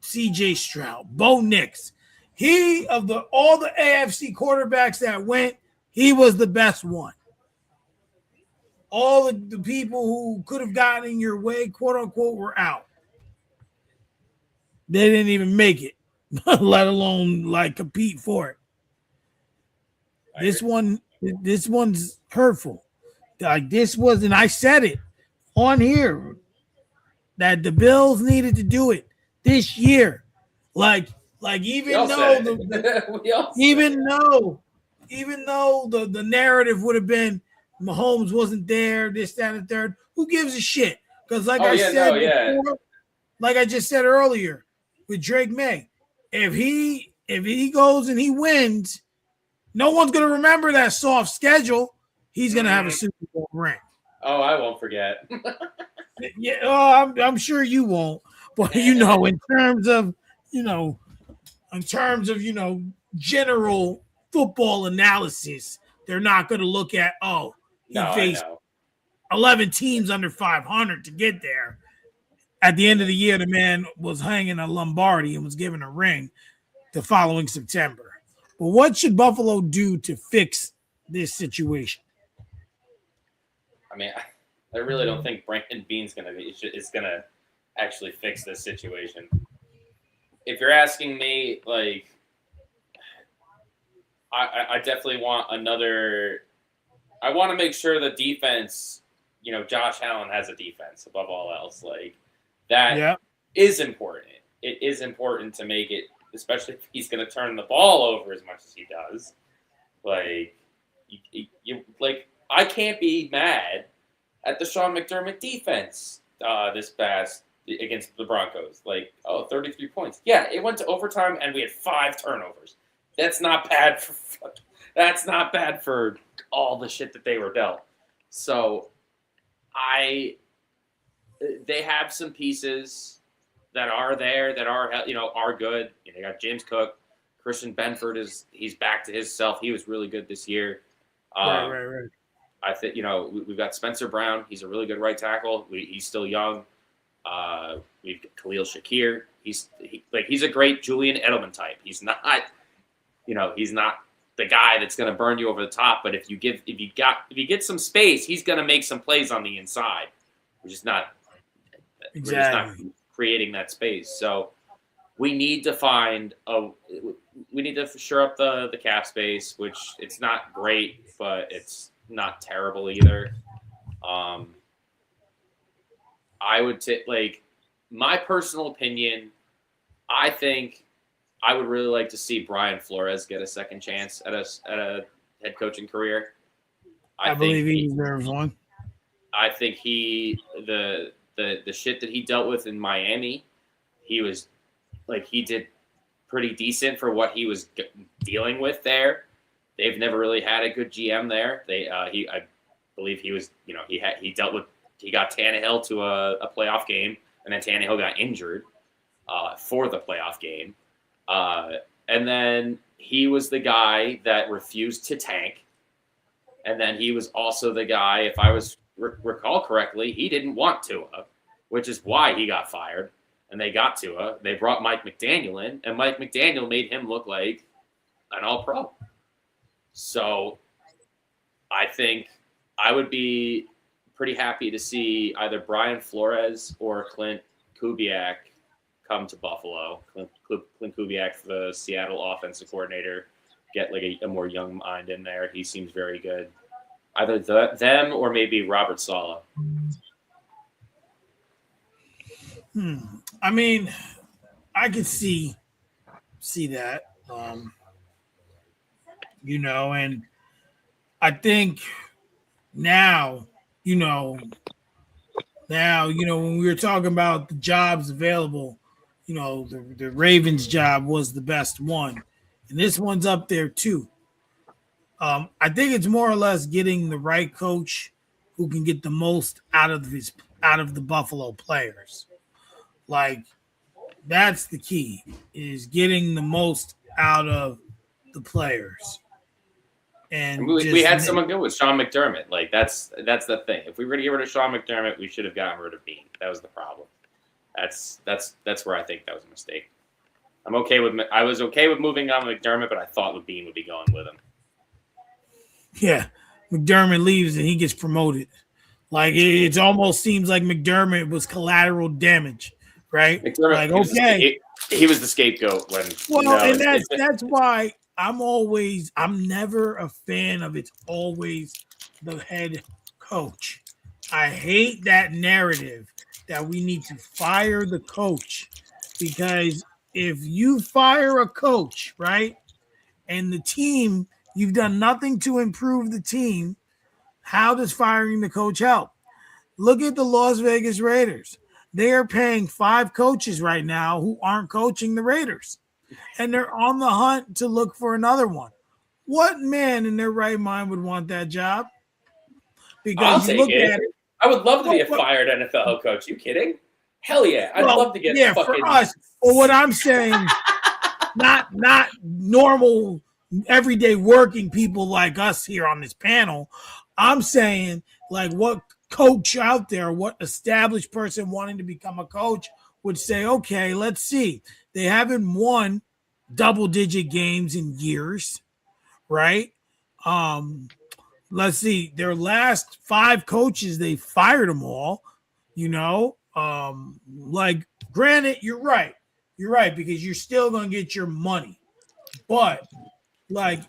Speaker 1: C.J. Stroud, Bo Nix. All the AFC quarterbacks that went, he was the best one. All the people who could have gotten in your way, quote unquote, were out. They didn't even make it, let alone compete for it. This one's hurtful. And I said it on here that the Bills needed to do it this year. Even though the narrative would have been Mahomes wasn't there, this, that, and the third, who gives a shit? Because like I just said earlier with Drake May, if he goes and he wins, no one's gonna remember that soft schedule. He's gonna have a Super Bowl ring.
Speaker 2: Oh, I won't forget.
Speaker 1: Yeah, I'm sure you won't. But in terms of general football analysis, they're not gonna look at he faced 11 teams under 500 to get there. At the end of the year, the man was hanging a Lombardi and was given a ring the following September. But what should Buffalo do to fix this situation?
Speaker 2: I mean, I really don't think Brandon Beane's is gonna actually fix this situation. If you're asking me, I definitely want another. I want to make sure the defense, Josh Allen has a defense above all else. That is important. It is important to make it, especially if he's going to turn the ball over as much as he does. I can't be mad at the Sean McDermott defense this past against the Broncos. 33 points. Yeah, it went to overtime and we had 5 turnovers. That's not bad for all the shit that they were dealt. So they have some pieces that are there that are good. They got James Cook, Christian Benford he's back to his self. He was really good this year.
Speaker 1: Right.
Speaker 2: I think we've got Spencer Brown. He's a really good right tackle. He's still young. We've got Khalil Shakir. He's a great Julian Edelman type. He's not the guy that's going to burn you over the top. But if you get some space, he's going to make some plays on the inside. We're just not creating that space. So we need to shore up the cap space, which it's not great, but it's not terrible either. I would my personal opinion, I think I would really like to see Brian Flores get a second chance at a head coaching career.
Speaker 1: I believe he deserves one.
Speaker 2: I think the shit that he dealt with in Miami, he did pretty decent for what he was dealing with there. They've never really had a good GM there. I believe he was, he got Tannehill to a playoff game, and then Tannehill got injured for the playoff game. And then he was the guy that refused to tank. And then he was also the guy, if I recall correctly, he didn't want Tua, which is why he got fired. And they got Tua. They brought Mike McDaniel in, and Mike McDaniel made him look like an all-pro. So I think I would be pretty happy to see either Brian Flores or Clint Kubiak come to Buffalo. Clint Kubiak, the Seattle offensive coordinator, get like a more young mind in there. He seems very good. Either them or maybe Robert Saleh.
Speaker 1: I mean, I could see that. And I think now, when we were talking about the jobs available, the Ravens job was the best one. And this one's up there too. I think it's more or less getting the right coach who can get the most out of the Buffalo players. Like, that's the key, is getting the most out of the players. And
Speaker 2: we had someone good with Sean McDermott. Like, that's the thing. If we were to get rid of Sean McDermott, we should have gotten rid of Bean. That was the problem. That's where I think that was a mistake. I was okay with moving on with McDermott, but I thought Bean would be going with him.
Speaker 1: Yeah, McDermott leaves and he gets promoted. Like, it almost seems like McDermott was collateral damage, right?
Speaker 2: McDermott,
Speaker 1: like,
Speaker 2: he was the scapegoat when.
Speaker 1: Well, and that's why I'm never a fan of it's always the head coach. I hate that narrative that we need to fire the coach, because if you fire a coach, right, and the team, you've done nothing to improve the team, how does firing the coach help? Look at the Las Vegas Raiders. They are paying 5 coaches right now who aren't coaching the Raiders, and they're on the hunt to look for another one. What man in their right mind would want that job?
Speaker 2: Because you look at it. I would love to be a fired NFL head coach. You kidding? Hell yeah. I'd love to get fucking...
Speaker 1: for us. Or what I'm saying, not normal, everyday working people like us here on this panel. I'm saying, like, what coach out there, what established person wanting to become a coach would say, okay, let's see. They haven't won double-digit games in years, right? Let's see. Their last 5 coaches, they fired them all, like, granted, you're right. You're right, because you're still going to get your money. But, like,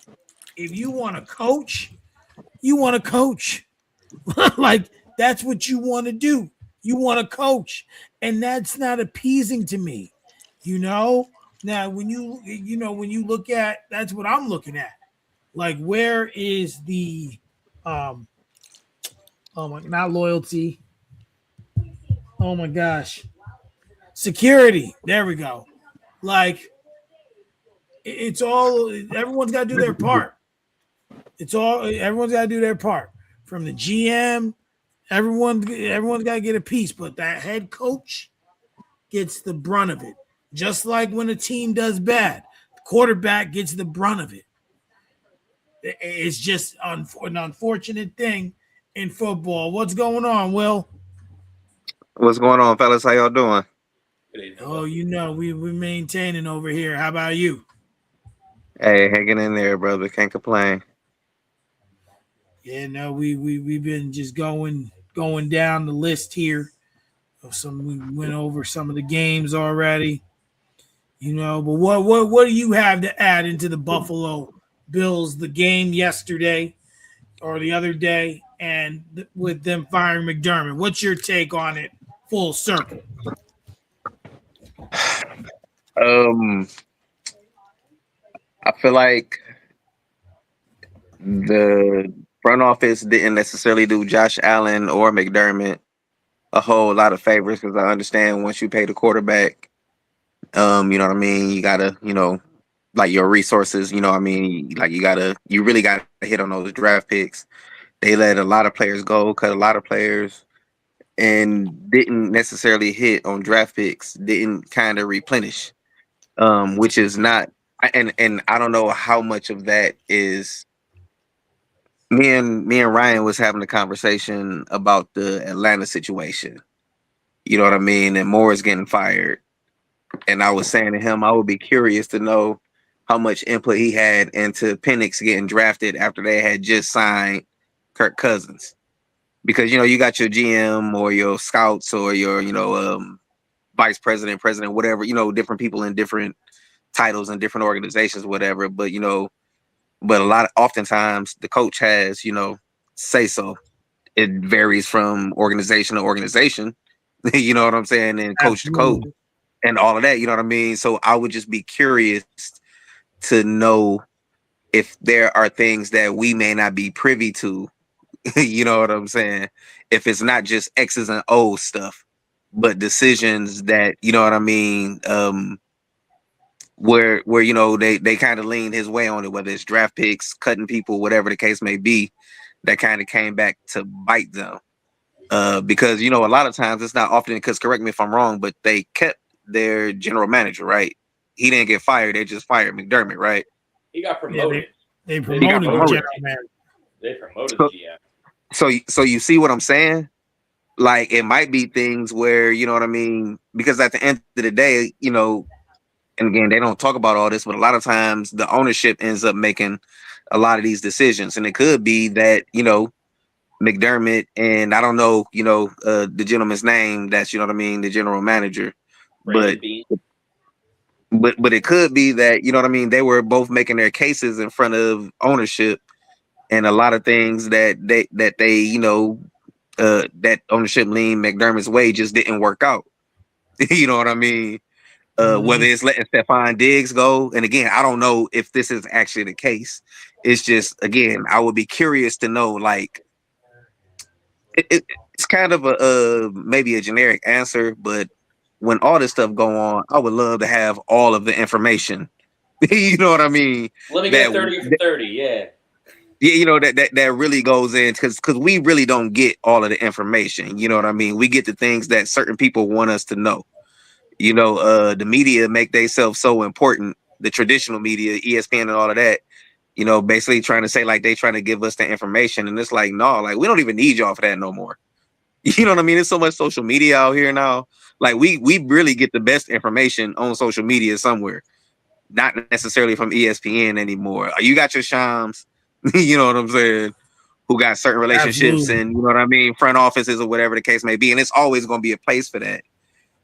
Speaker 1: if you want to coach, you want to coach. Like, that's what you want to do. You want to coach. And that's not appeasing to me. Now, when you look at, that's what I'm looking at. Like, where is the not loyalty. Oh my gosh. Security. There we go. Like, it's all, everyone's got to do their part. Everyone's got to do their part. From the GM, everyone's got to get a piece, but that head coach gets the brunt of it. Just like when a team does bad, the quarterback gets the brunt of it. It's just an unfortunate thing in football. What's going on, Will?
Speaker 3: What's going on, fellas? How y'all doing?
Speaker 1: Oh, we're maintaining over here. How about you?
Speaker 3: Hey, hanging in there, brother. Can't complain.
Speaker 1: Yeah, no, we've been just going down the list here. We went over some of the games already, but what do you have to add into the Buffalo Bills, the game yesterday or the other day, and with them firing McDermott? What's your take on it, full circle?
Speaker 3: I feel like the front office didn't necessarily do Josh Allen or McDermott a whole lot of favors because I understand once you pay the quarterback, you know what I mean, you gotta, like your resources, you know what I mean, like you really gotta hit on those draft picks. They let a lot of players go, cut a lot of players, and didn't necessarily hit on draft picks, didn't kind of replenish, which is not, and I don't know how much of that is. Me and Ryan was having a conversation about the Atlanta situation. You know what I mean? And Moore's getting fired. And I was saying to him, I would be curious to know how much input he had into Penix getting drafted after they had just signed Kirk Cousins. Because you got your GM or your scouts or your vice president, president, whatever, different people in different titles and different organizations, whatever. But a lot of oftentimes the coach has say so. It varies from organization to organization. You know what I'm saying, and coach to coach
Speaker 1: Absolutely.
Speaker 3: and all of that. You know what I mean. So I would just be curious to know if there are things that we may not be privy to. You know what I'm saying? If it's not just X's and O's stuff, but decisions that what I mean, where they kind of leaned his way on it, whether it's draft picks, cutting people, whatever the case may be, that kind of came back to bite them. Because a lot of times it's not often, because correct me if I'm wrong, but they kept their general manager, right? He didn't get fired; they just fired McDermott, right?
Speaker 2: He got
Speaker 1: Yeah,
Speaker 2: promoted.
Speaker 1: they
Speaker 3: He got
Speaker 1: promoted the
Speaker 3: promoted.
Speaker 1: general manager.
Speaker 2: They promoted the GM.
Speaker 3: So you see what I'm saying? Like it might be things where you know what I mean, because at the end of the day, and again they don't talk about all this, but a lot of times the ownership ends up making a lot of these decisions, and it could be that McDermott and I don't know, the gentleman's name. That's what I mean, the general manager.
Speaker 2: Brandon
Speaker 3: But
Speaker 2: Bean.
Speaker 3: but it could be that what I mean. They were both making their cases in front of ownership, and a lot of things that ownership leaned McDermott's way just didn't work out. You know what I mean? Whether it's letting Stephon Diggs go, and again, I don't know if this is actually the case. It's just again, I would be curious to know like it's kind of a maybe a generic answer, but when all this stuff go on, I would love to have all of the information. You know what I mean?
Speaker 2: Let me
Speaker 3: That
Speaker 2: get 30 for 30. Yeah.
Speaker 3: yeah, that really goes in because we really don't get all of the information. You know what I mean? We get the things that certain people want us to know. The media make themselves so important. The traditional media, ESPN, and all of that. Basically trying to say like they trying to give us the information, and it's like no, like we don't even need y'all for that no more. You know what I mean? There's so much social media out here now. Like we really get the best information on social media somewhere, not necessarily from ESPN anymore. You got your Shams, you know what I'm saying, who got certain relationships
Speaker 1: Absolutely.
Speaker 3: and you know what I mean, front offices or whatever the case may be, and it's always going to be a place for that.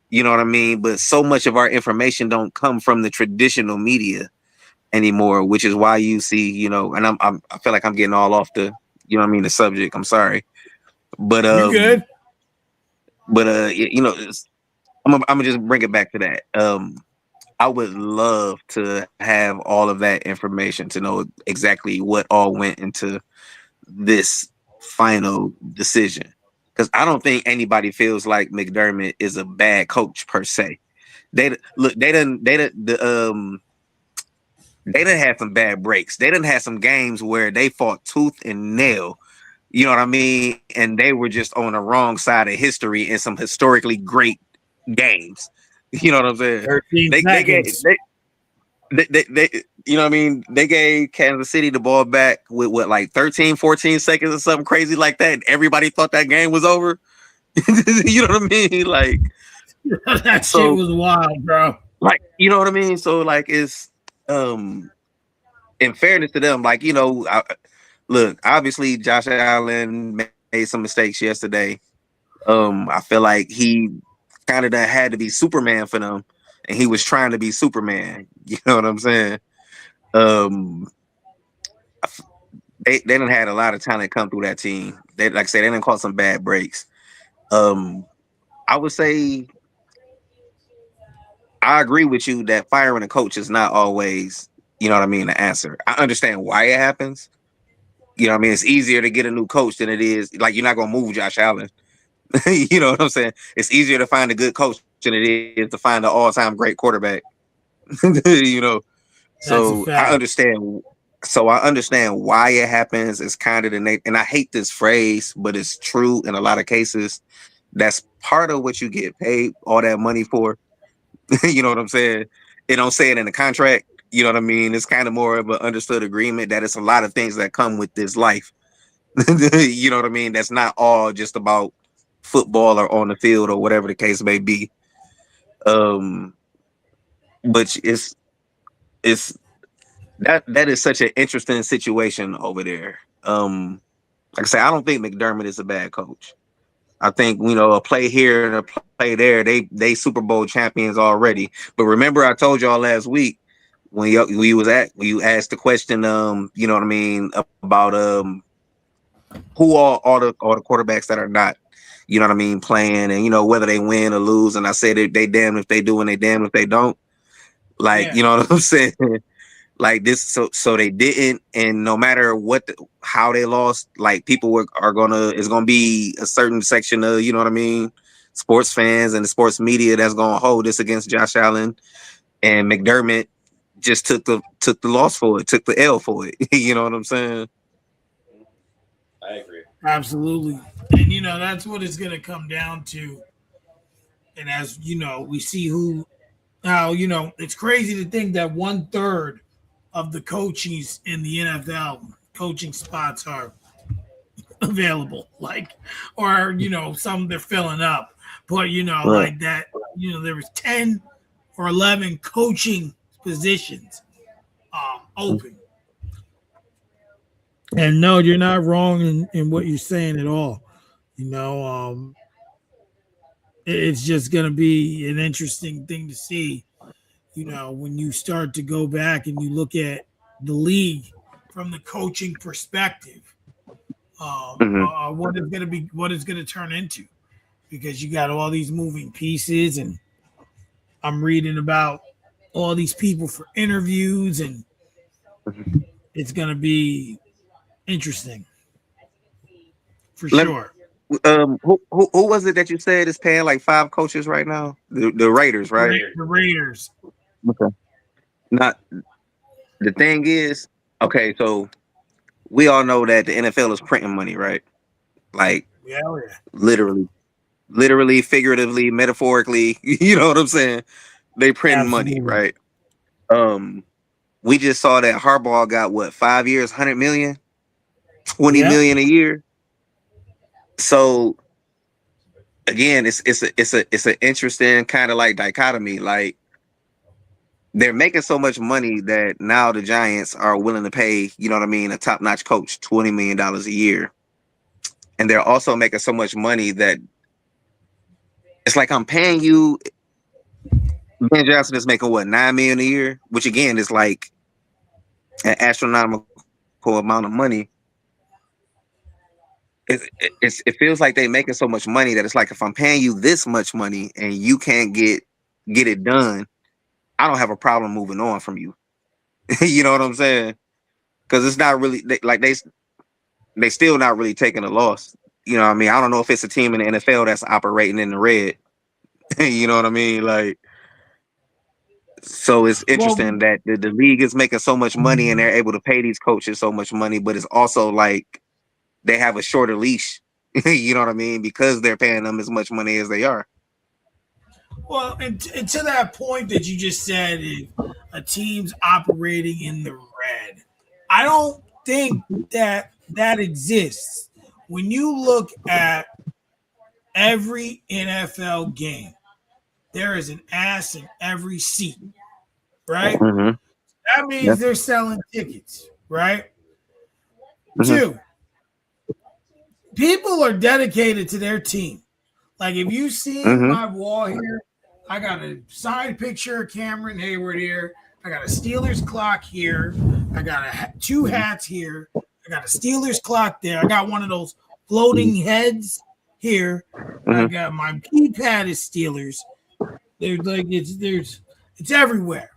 Speaker 3: You know what I mean? But so much of our information don't come from the traditional media anymore, which is why you see, and I feel like I'm getting all off the, the subject. I'm sorry, but
Speaker 1: You good?
Speaker 3: I'm gonna just bring it back to that. I would love to have all of that information to know exactly what all went into this final decision. Because I don't think anybody feels like McDermott is a bad coach per se. They done had some bad breaks. They done had some games where they fought tooth and nail. You know what I mean? And they were just on the wrong side of history in some historically great games. You know what I'm saying?
Speaker 1: 13
Speaker 3: They gave
Speaker 1: seconds.
Speaker 3: they you know what I mean? They gave Kansas City the ball back with what, like 13, 14 seconds or something crazy like that. And everybody thought that game was over. You know what I mean? Like
Speaker 1: That shit
Speaker 3: so
Speaker 1: was wild, bro.
Speaker 3: like you know what I mean? So like it's in fairness to them, like look, obviously Josh Allen made some mistakes yesterday. I feel like he kind of had to be Superman for them, and he was trying to be Superman. You know what I'm saying? Um, they didn't had a lot of talent come through that team. They like I said, they didn't cause some bad breaks. Um, I would say I agree with you that firing a coach is not always you know what I mean, the answer. I understand why it happens. You know what I mean? It's easier to get a new coach than it is. Like, you're not going to move Josh Allen. You know what I'm saying? It's easier to find a good coach than it is to find an all-time great quarterback. You know?
Speaker 1: That's a
Speaker 3: So I
Speaker 1: fact.
Speaker 3: understand. So I understand why it happens. It's kind of and I hate this phrase, but it's true in a lot of cases. That's part of what you get paid all that money for. You know what I'm saying? It don't say it in the contract. You know what I mean? It's kind of more of an understood agreement that it's a lot of things that come with this life. You know what I mean? That's not all just about football or on the field or whatever the case may be. Um, but it's that is such an interesting situation over there. Like I say, I don't think McDermott is a bad coach. I think, you know, a play here and a play there. They Super Bowl champions already. But remember, I told y'all last week when you asked the question, you know what I mean, about who all the quarterbacks that are not, you know what I mean, playing, and you know whether they win or lose. And I said they damn if they do and they damn if they don't. Like,
Speaker 1: Yeah.
Speaker 3: you know what I'm saying? Like this, so they didn't, and no matter how they lost, like people are gonna, it's gonna be a certain section of, you know what I mean, sports fans and the sports media that's gonna hold this against Josh Allen, and McDermott just took the loss for it, took the L for it. You know what I'm saying?
Speaker 2: I agree.
Speaker 1: Absolutely. And that's what it's gonna come down to. And as we see how it's crazy to think that 1/3 of the coaches in the NFL coaching spots are available. Like, or some they're filling up. But
Speaker 3: Right.
Speaker 1: like that, there was 10 or 11 coaching positions open. And no, you're not wrong in what you're saying at all. You know, it's just going to be an interesting thing to see, when you start to go back and you look at the league from the coaching perspective,
Speaker 3: Hmm.
Speaker 1: what it's going to turn into, because you got all these moving pieces, and I'm reading about all these people for interviews, and it's going to be interesting for
Speaker 3: Let
Speaker 1: sure.
Speaker 3: who was it that you said is paying like 5 coaches right now? The Raiders, right?
Speaker 2: Raiders.
Speaker 1: The Raiders.
Speaker 3: Okay. Not the thing is, okay, so we all know that the NFL is printing money, right? Like
Speaker 1: Yeah, yeah.
Speaker 3: literally, figuratively, metaphorically. You know what I'm saying? They printing money,
Speaker 1: Absolutely.
Speaker 3: right? Um, we just saw that Harbaugh got what, 5 years, 100 million, 20
Speaker 1: Yep.
Speaker 3: million a year. So again, it's an interesting kind of like dichotomy. Like they're making so much money that now the Giants are willing to pay, you know what I mean, a top notch coach $20 million a year. And they're also making so much money that it's like I'm paying you. Ben Johnson is making what, 9 million a year, which again is like an astronomical amount of money. It feels like they're making so much money that it's like if I'm paying you this much money and you can't get it done, I don't have a problem moving on from you. You know what I'm saying? Because it's not really like they still not really taking a loss. You know what I mean? I don't know if it's a team in the NFL that's operating in the red. You know what I mean? Like, so it's
Speaker 1: Well,
Speaker 3: interesting that the league is making so much money and they're able to pay these coaches so much money, but it's also like they have a shorter leash. You know what I mean? Because they're paying them as much money as they are.
Speaker 1: and to that point that you just said, if a team's operating in the red, I don't think that exists. When you look at every NFL game, there is an ass in every seat, right?
Speaker 3: Mm-hmm.
Speaker 1: That
Speaker 3: Yeah.
Speaker 1: means they're selling tickets, right?
Speaker 3: Mm-hmm.
Speaker 1: Two, people are dedicated to their team. Like if you see
Speaker 3: Mm-hmm.
Speaker 1: my wall here, I got a side picture of Cameron Hayward here. I got a Steelers clock here. I got two hats here. I got a Steelers clock there. I got one of those floating heads here. I
Speaker 3: Mm-hmm.
Speaker 1: got my keypad is Steelers. There's it's everywhere.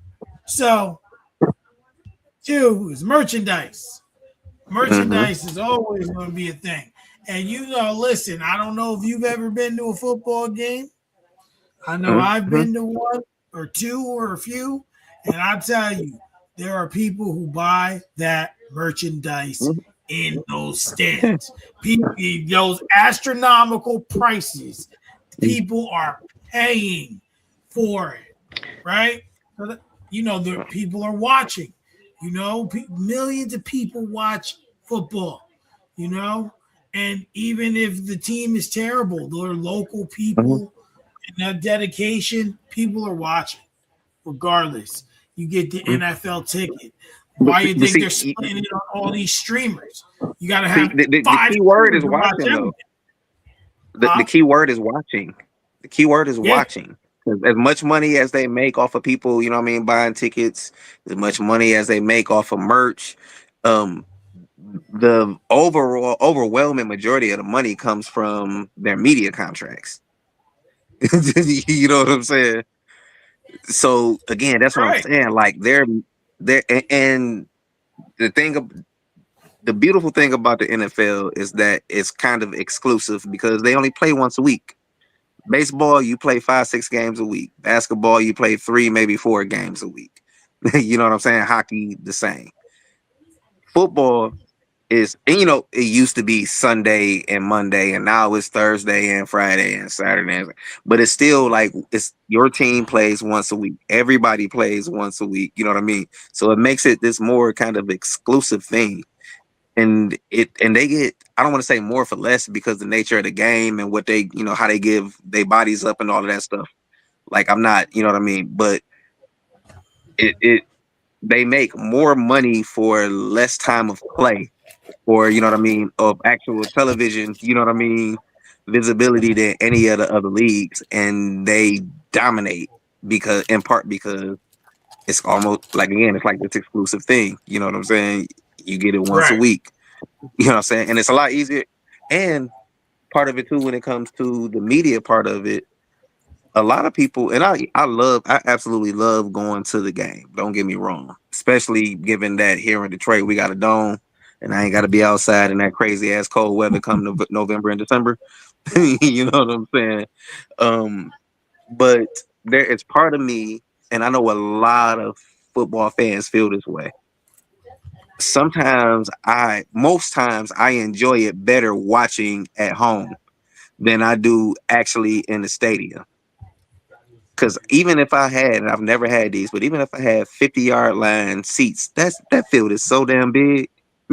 Speaker 1: So Two is merchandise.
Speaker 3: Mm-hmm.
Speaker 1: Merchandise is always going to be a thing. And listen, I don't know if you've ever been to a football game. I know I've
Speaker 3: Mm-hmm.
Speaker 1: been to one or two or a few, and I tell you, there are people who buy that merchandise in those stands. People, those astronomical prices, people are paying for it, right? So the people are watching. Millions of people watch football. You know, and even if the team is terrible, there are local
Speaker 3: Mm-hmm.
Speaker 1: people and that dedication, people are watching regardless. You get the NFL ticket. Why you
Speaker 3: But
Speaker 1: think
Speaker 3: see,
Speaker 1: they're splitting it on all these streamers? You got to
Speaker 3: see,
Speaker 1: have
Speaker 3: the
Speaker 1: five
Speaker 3: key word
Speaker 1: streamers
Speaker 3: is
Speaker 1: to watch
Speaker 3: watching though.
Speaker 1: everything.
Speaker 3: The
Speaker 1: Huh?
Speaker 3: key word is watching. The key word is
Speaker 1: Yeah,
Speaker 3: watching. As much money as they make off of people, buying tickets, as much money as they make off of merch, um, the overall overwhelming majority of the money comes from their media contracts. You know what I'm saying? So again, that's what I'm
Speaker 1: right.
Speaker 3: saying. Like and the the beautiful thing about the NFL is that it's kind of exclusive because they only play once a week. Baseball, you play 5, 6 games a week. Basketball, you play 3, maybe 4 games a week. You know what I'm saying? Hockey, the same. Football is, and it used to be Sunday and Monday, and now it's Thursday and Friday and Saturday. But it's still like it's your team plays once a week. Everybody plays once a week. You know what I mean? So it makes it this more kind of exclusive thing. And they get, I don't want to say more for less because the nature of the game and what they, how they give their bodies up and all of that stuff. Like I'm not, you know what I mean? But it they make more money for less time of play, or you know what I mean, of actual television, you know what I mean, visibility than any of the other leagues, and they dominate because in part because it's almost like, again, it's like this exclusive thing. You know what I'm saying? You get it once a
Speaker 1: Right.
Speaker 3: week. You know what I'm saying? And it's a lot easier. And part of it too, when it comes to the media part of it, a lot of people, and I absolutely love going to the game. Don't get me wrong, especially given that here in Detroit we got a dome, and I ain't got to be outside in that crazy ass cold weather come November and December. You know what I'm saying? Um, but there is part of me, and I know a lot of football fans feel this way. Most times I enjoy it better watching at home than I do actually in the stadium. Because even if I had, and I've never had these, but even if I had 50-yard line seats, that field is so damn big.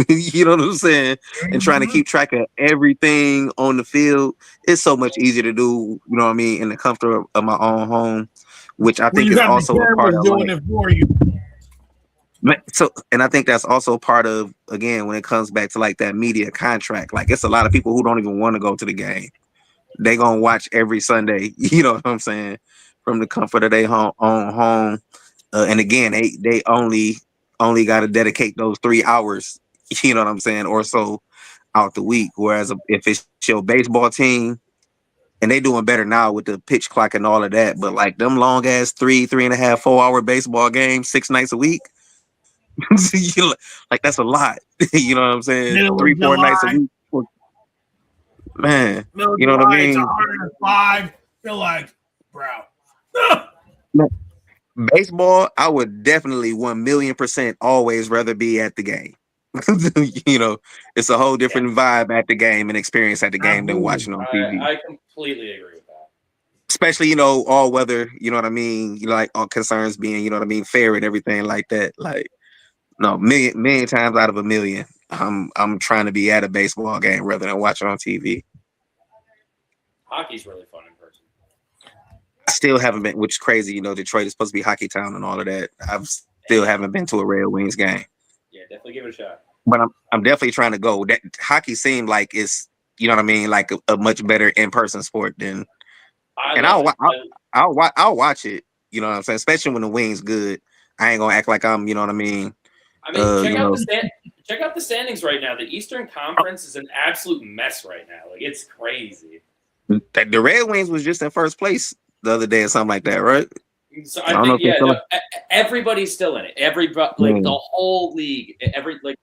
Speaker 3: You know what I'm saying? And trying to
Speaker 1: Mhm.
Speaker 3: keep track of everything on the field, it's so much easier to do, you know what I mean, in the comfort of my own home, which I
Speaker 1: When
Speaker 3: think
Speaker 1: you
Speaker 3: is
Speaker 1: have the
Speaker 3: also a part
Speaker 1: cameras
Speaker 3: of
Speaker 1: doing
Speaker 3: like,
Speaker 1: it for you.
Speaker 3: so, and I think that's also part of, again, when it comes back to like that media contract, like it's a lot of people who don't even want to go to the game. They gonna watch every Sunday, you know what I'm saying, from the comfort of their own home. And again, they only got to dedicate those 3 hours, you know what I'm saying, or so out the week. Whereas if it's your baseball team, and they doing better now with the pitch clock and all of that, but like them long ass 3.5, 4 hour baseball games 6 nights a week, like that's a lot. You know what I'm saying?
Speaker 1: Middle
Speaker 3: Three,
Speaker 1: of
Speaker 3: 4 nights a
Speaker 1: July.
Speaker 3: week, man.
Speaker 1: Middle of
Speaker 3: You know what I
Speaker 1: July, it's
Speaker 3: mean?
Speaker 1: 105. You're like, bro.
Speaker 3: Baseball, I would definitely 1,000,000% always rather be at the game. You know, it's a whole
Speaker 1: Yeah,
Speaker 3: different vibe at the game and experience at the game than
Speaker 1: absolutely.
Speaker 3: watching on TV.
Speaker 2: I completely agree with that.
Speaker 3: Especially, all weather, you know what I mean? Like all concerns being, you know what I mean, fair and everything like that. Like, no, million times out of a million, I'm trying to be at a baseball game rather than watching on TV.
Speaker 2: Hockey's really fun in person.
Speaker 3: I still haven't been, which is crazy, Detroit is supposed to be hockey town and all of that. I've still haven't been to a Red Wings game.
Speaker 2: Yeah, definitely give it a shot.
Speaker 3: But I'm definitely trying to go. That hockey seemed like it's, you know what I mean, like a much better in person sport than.
Speaker 2: I
Speaker 3: And
Speaker 2: love it.
Speaker 3: I'll watch it. You know what I'm saying, especially when the wing's good. I ain't gonna act like I'm, you know what I mean.
Speaker 2: I mean,
Speaker 3: You know,
Speaker 2: check out the standings right now. The Eastern Conference is an absolute mess right now. Like it's crazy.
Speaker 3: the Red Wings was just in first place the other day or something like that, right?
Speaker 2: So I think everybody's still in it. The whole league, the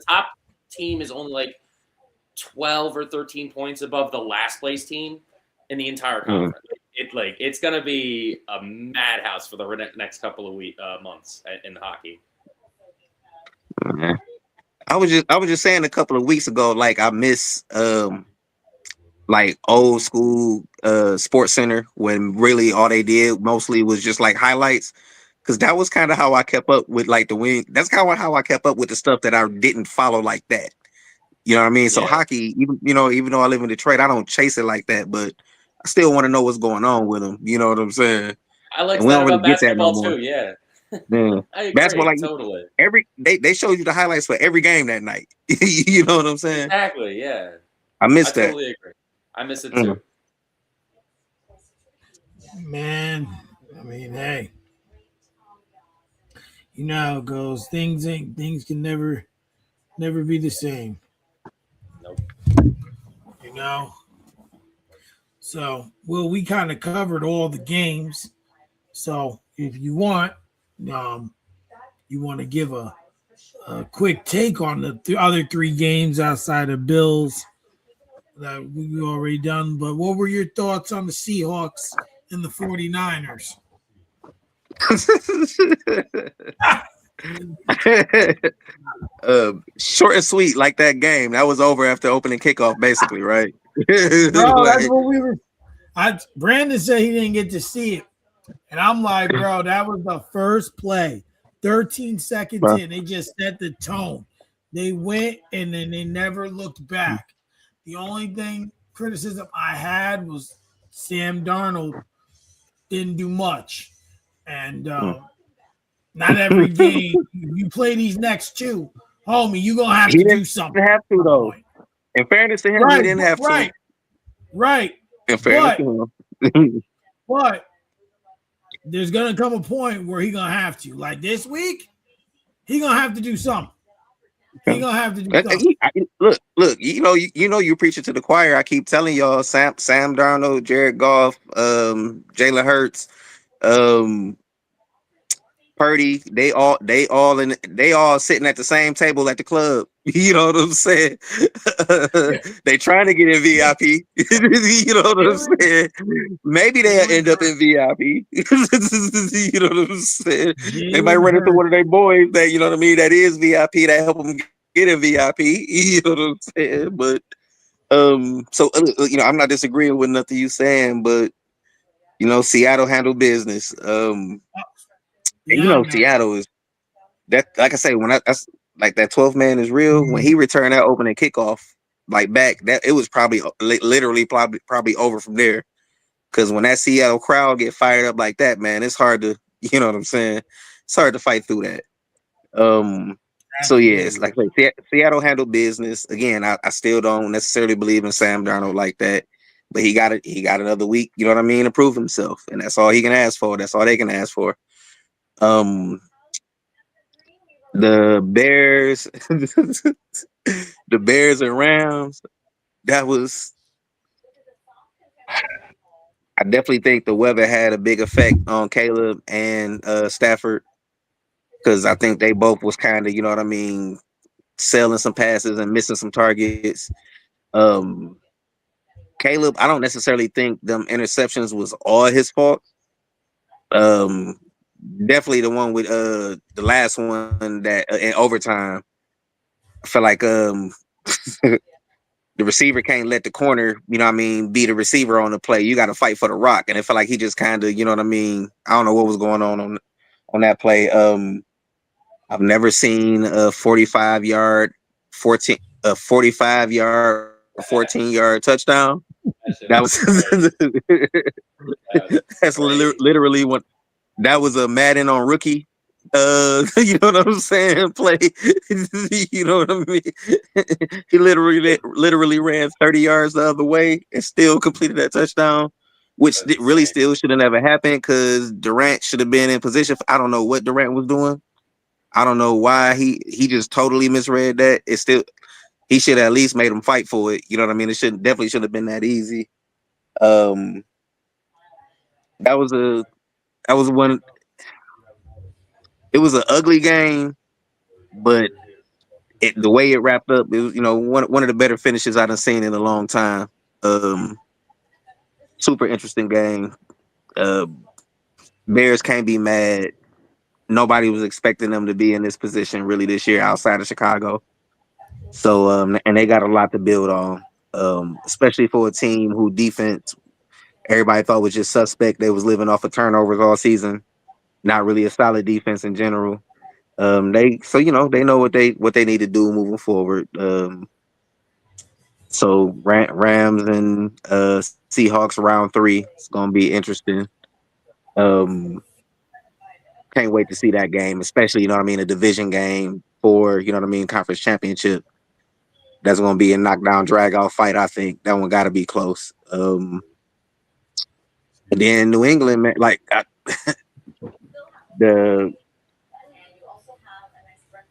Speaker 2: top team is only like 12 or 13 points above the last place team in the entire conference. It's gonna be a madhouse for the next couple of months in hockey.
Speaker 3: I was just saying a couple of weeks ago, like I miss like old school Sports Center when really all they did mostly was just like highlights. Cause that was kind of how I kept up with like the wing. That's kind of how I kept up with the stuff that I didn't follow like that. You know what I mean? So hockey, even though I live in Detroit, I don't chase it like that, but I still want to know what's going on with them. You know what I'm saying?
Speaker 2: I like that about basketball too. Yeah. I agree,
Speaker 3: basketball, like,
Speaker 2: totally.
Speaker 3: They showed you the highlights for every game that night. You know what I'm saying?
Speaker 2: Exactly. Yeah.
Speaker 3: I miss that.
Speaker 2: Totally agree. I miss it too.
Speaker 1: Man, I mean, hey, you know how it goes. Things can never be the same.
Speaker 2: Nope.
Speaker 1: You know. So, well, we kind of covered all the games. So, if you want, you want to give a quick take on the other three games outside of Bills that we already done. But what were your thoughts on the Seahawks and the 49ers?
Speaker 3: Short and sweet, like that game. That was over after opening kickoff, basically, right?
Speaker 1: Bro, that's what we were. Brandon said he didn't get to see it. And I'm like, bro, that was the first play. 13 seconds in, they just set the tone. They went and then they never looked back. The only criticism I had was Sam Darnold didn't do much. And not every game. You play these next two, homie, you're going to have to do something.
Speaker 3: He didn't have to, though. In fairness to him, he didn't have to.
Speaker 1: Right.
Speaker 3: In fairness to him.
Speaker 1: But there's going to come a point where he's going to have to. Like this week, he's going to have to do something. He's going to have to do something.
Speaker 3: Look, you're preaching to the choir. I keep telling y'all, Sam Darnold, Jared Goff, Jalen Hurts, Purdy, they all sitting at the same table at the club. You know what I'm saying? They trying to get in VIP. You know what I'm saying? Maybe they'll end up in VIP. You know what I'm saying? They might run into one of their boys that, you know what I mean, that is VIP, that help them get in VIP. You know what I'm saying? But so I'm not disagreeing with nothing you saying, but Seattle handled business. Seattle is that, like I say, that's like that 12th man is real. When he returned that opening kickoff, like back, that it was probably literally probably over from there. Because when that Seattle crowd get fired up like that, man, it's hard to, you know what I'm saying? It's hard to fight through that. So yeah, it's like Seattle handled business. Again, I still don't necessarily believe in Sam Darnold like that, but he got another week, you know what I mean, to prove himself, and that's all he can ask for. That's all they can ask for. The Bears, the Bears and Rams. That was. I definitely think the weather had a big effect on Caleb and Stafford, because I think they both was kind of, you know what I mean, selling some passes and missing some targets. Caleb, I don't necessarily think them interceptions was all his fault. Definitely the one with the last one that in overtime. I feel like the receiver can't let the corner, you know what I mean, be the receiver on the play. You got to fight for the rock, and it felt like he just kind of, you know what I mean. I don't know what was going on that play. I've never seen a 45-yard, 14-yard touchdown. That was that's literally what. That was a Madden on rookie. You know what I'm saying? Play. You know what I mean? He literally ran 30 yards the other way and still completed that touchdown, which really still should have never happened, because Durant should have been in position. I don't know what Durant was doing. I don't know why he just totally misread that. It's still, he should have at least made him fight for it. You know what I mean? It definitely should have been that easy. That was That was one. It was an ugly game, but the way it wrapped up, it was one of the better finishes I've seen in a long time. Super interesting game. Uh, Bears can't be mad. Nobody was expecting them to be in this position really this year outside of Chicago. So and they got a lot to build on, especially for a team who defense everybody thought was just suspect. They was living off of turnovers all season. Not really a solid defense in general. They know what they need to do moving forward. So Rams and Seahawks round 3. It's gonna be interesting. Um, can't wait to see that game, especially a division game for conference championship. That's gonna be a knockdown drag out fight. I think that one got to be close. And then New England, man, the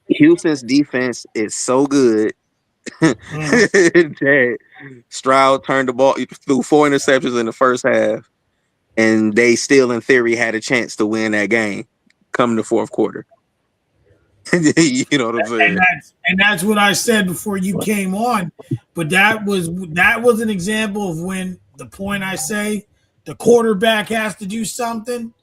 Speaker 3: Houston's defense is so good that Stroud turned the ball threw 4 interceptions in the first half, and they still, in theory, had a chance to win that game come the fourth quarter. You know what I'm saying?
Speaker 1: And that's what I said before you came on. But that was an example of when the point I say the quarterback has to do something.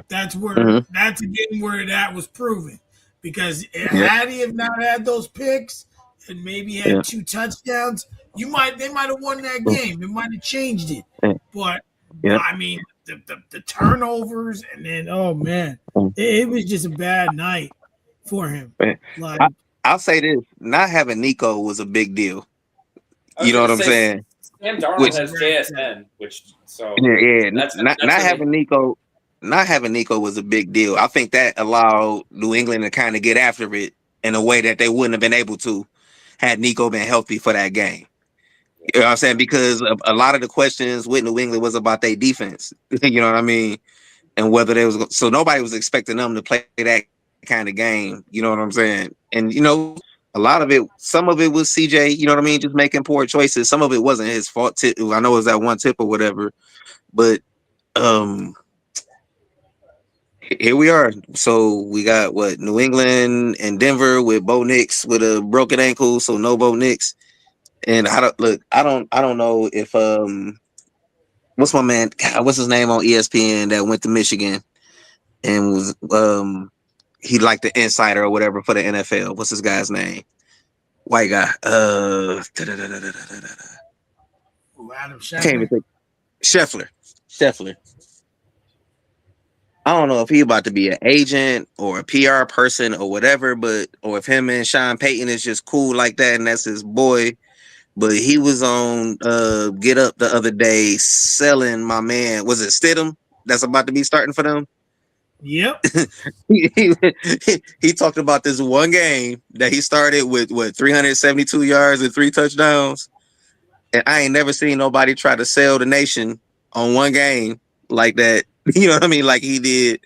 Speaker 1: That's where that's again where that was proven. Because had he have not had those picks and maybe had 2 touchdowns, they might have won that game. It might have changed it. But I mean the turnovers and then oh man, it was just a bad night for him. Like
Speaker 3: I'll say this: not having Nico was a big deal. You know what I'm saying?
Speaker 2: Sam Darnold has JSN,
Speaker 3: that's not having Nico. Not having Nico was a big deal. I think that allowed New England to kind of get after it in a way that they wouldn't have been able to had Nico been healthy for that game. You know what I'm saying? Because a lot of the questions with New England was about their defense. You know what I mean? And whether they was so nobody was expecting them to play that kind of game. You know what I'm saying? And a lot of it, some of it was CJ. You know what I mean? Just making poor choices. Some of it wasn't his fault. I know it was that one tip or whatever, but here we are. So we got New England and Denver with Bo Nix with a broken ankle, so no Bo Nix. And I don't know if what's my man? God, what's his name on ESPN that went to Michigan and was he like the insider or whatever for the NFL. What's this guy's name? White guy.
Speaker 1: Adam
Speaker 3: I can't even think. Scheffler. I don't know if he about to be an agent or a PR person or whatever, or if him and Sean Payton is just cool like that and that's his boy. But he was on Get Up the other day selling my man. Was it Stidham that's about to be starting for them?
Speaker 1: Yep.
Speaker 3: He talked about this one game that he started with 372 yards and 3 touchdowns. And I ain't never seen nobody try to sell the nation on one game like that. You know what I mean? Like he did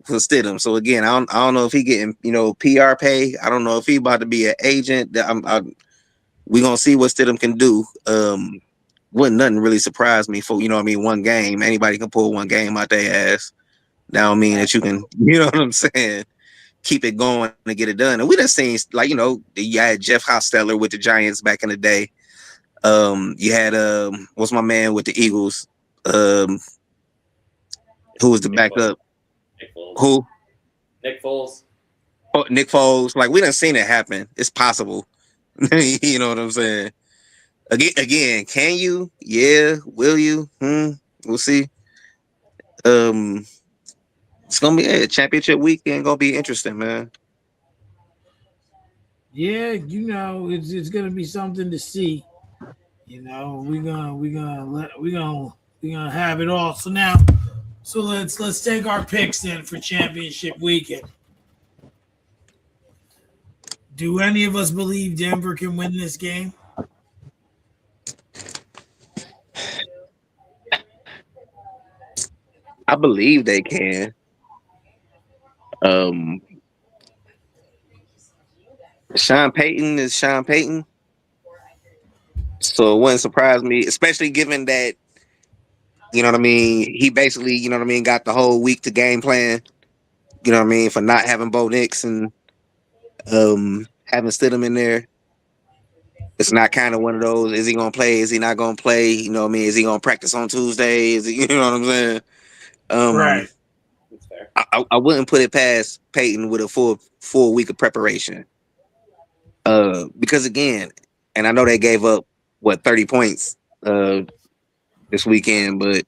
Speaker 3: for Stidham. So again, I don't know if he getting PR pay. I don't know if he about to be an agent. We gonna see what Stidham can do. Wouldn't nothing really surprise me for one game. Anybody can pull one game out their ass. That don't mean that you can, you know what I'm saying, keep it going and get it done. And we done seen you had Jeff Hostetler with the Giants back in the day. You had what's my man with the Eagles? Who was the backup? Who?
Speaker 2: Nick Foles.
Speaker 3: Oh, Nick Foles. Like we done seen it happen. It's possible. You know what I'm saying? Again, can you? Yeah. Will you? We'll see. It's gonna be a championship weekend. Gonna be interesting, man.
Speaker 1: Yeah, it's gonna be something to see. We're gonna have it all. So let's take our picks then for championship weekend. Do any of us believe Denver can win this game?
Speaker 3: I believe they can. Sean Payton is Sean Payton. So it wouldn't surprise me, especially given that You know what I mean? He basically, you know what I mean, got the whole week to game plan. You know what I mean, for not having Bo Nix and having Stidham in there. It's not kind of one of those. Is he gonna play? Is he not gonna play? You know what I mean? Is he gonna practice on Tuesday? Is he? You know what I'm saying?
Speaker 1: Right.
Speaker 2: That's fair.
Speaker 3: I wouldn't put it past Peyton with a full week of preparation. Because again, and I know they gave up 30 points this weekend, but it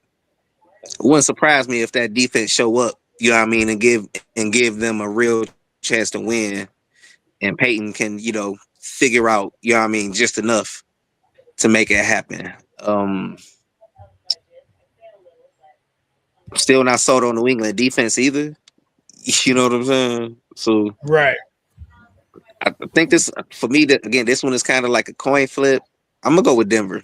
Speaker 3: wouldn't surprise me if that defense show up. You know what I mean, and give them a real chance to win. And Peyton can, figure out, you know what I mean, just enough to make it happen. Still not sold on New England defense either. You know what I'm saying? So
Speaker 1: Right.
Speaker 3: I think this, for me, that again, this one is kind of like a coin flip. I'm gonna go with Denver.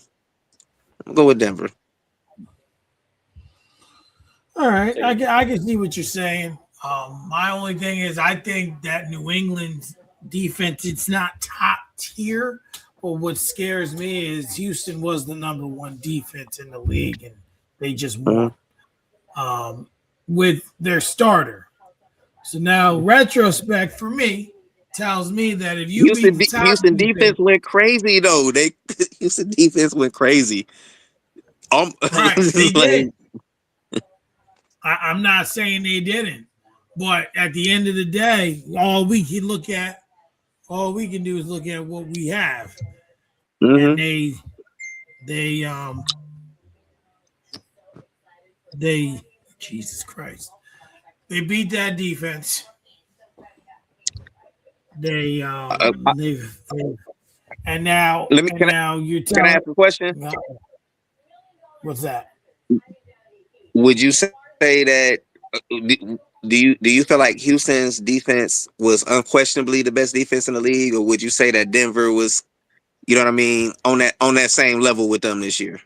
Speaker 1: All right. I can see what you're saying. My only thing is I think that New England's defense, it's not top tier. But what scares me is Houston was the number one defense in the league, and they just won with their starter. So now retrospect for me tells me that if you beat the top
Speaker 3: Houston
Speaker 1: defense,
Speaker 3: defense went crazy though. Houston defense went crazy.
Speaker 1: right, they
Speaker 3: Like,
Speaker 1: did. I'm not saying they didn't, but at the end of the day, all we can do is look at what we have, and they they Jesus Christ, they beat that defense. They and now
Speaker 3: can
Speaker 1: you're
Speaker 3: I
Speaker 1: telling
Speaker 3: ask a question?
Speaker 1: what's that?
Speaker 3: Would you say that do you feel like Houston's defense was unquestionably the best defense in the league, or would you say that Denver was, you know what I mean, on that same level with them this year?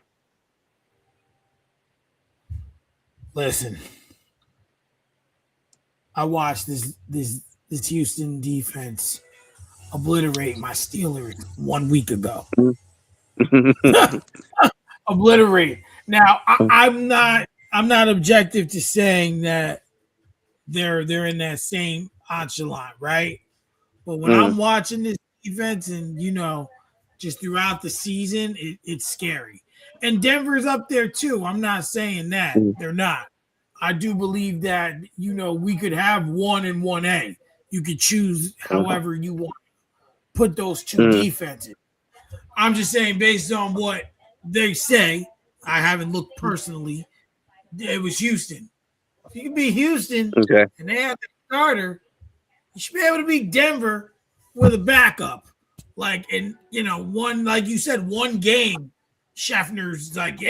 Speaker 1: Listen, I watched this Houston defense obliterate my Steelers 1 week ago. Obliterate. Now I'm not objective to saying that they're in that same echelon, right? But when I'm watching this defense and just throughout the season, it's scary. And Denver's up there too. I'm not saying that they're not. I do believe that we could have 1 and 1A. You could choose however you want. Put those two defenses. I'm just saying based on what they say. I haven't looked personally. It was Houston. If you can beat Houston and they have the starter, you should be able to beat Denver with a backup. One, like you said, one game, Scheffner's like,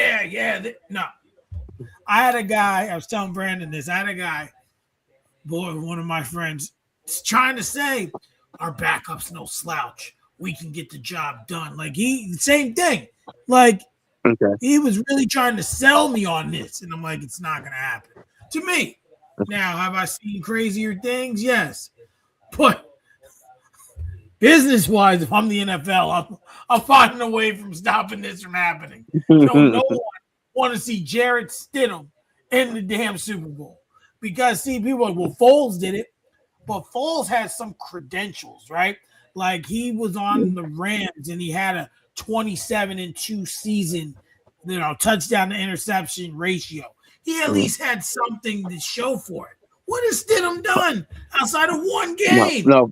Speaker 1: no. I had a guy, I was telling Brandon this, I had a guy, one of my friends, trying to say, our backup's no slouch. We can get the job done. Same thing. He was really trying to sell me on this. And I'm like, it's not going to happen. To me. Now, have I seen crazier things? Yes. But business-wise, if I'm the NFL, I'm finding a way from stopping this from happening. No one want to see Jarrett Stidham in the damn Super Bowl. Because, see, people are like, well, Foles did it. But Foles has some credentials, right? Like, he was on the Rams, and he had a 27-2 season, touchdown to interception ratio. He at least had something to show for it. What has Stidham done outside of one game?
Speaker 3: No,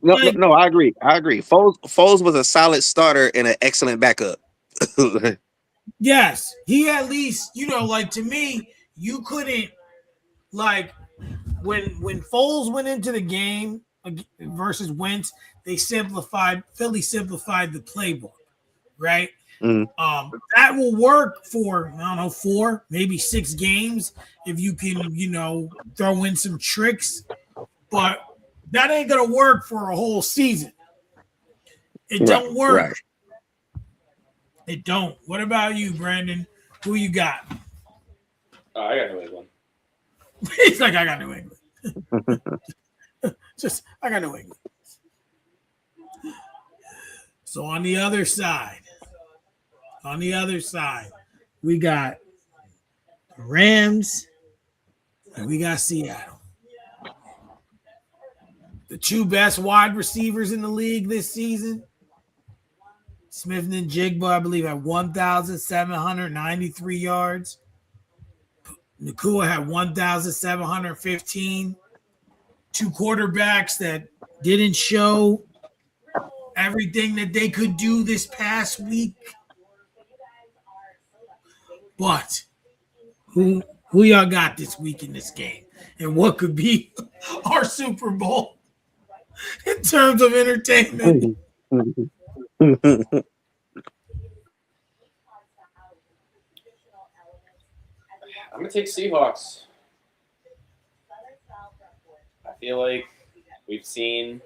Speaker 3: I agree. Foles was a solid starter and an excellent backup.
Speaker 1: Yes, he at least, to me, you couldn't, when Foles went into the game versus Wentz, Philly simplified the playbook, right? That will work for, I don't know, 4, maybe 6 games if you can, throw in some tricks, but that ain't gonna work for a whole season. It don't work. Right. It don't. What about you, Brandon? Who you got?
Speaker 2: I got New England.
Speaker 1: He's like, I got New England. I got New England. So on the other side, we got Rams, and we got Seattle. The two best wide receivers in the league this season. Smith and Jigba, I believe, had 1,793 yards. Nakua had 1,715. Two quarterbacks that didn't show everything that they could do this past week. But who y'all got this week in this game? And what could be our Super Bowl in terms of entertainment?
Speaker 2: I'm going to take Seahawks. I feel like we've seen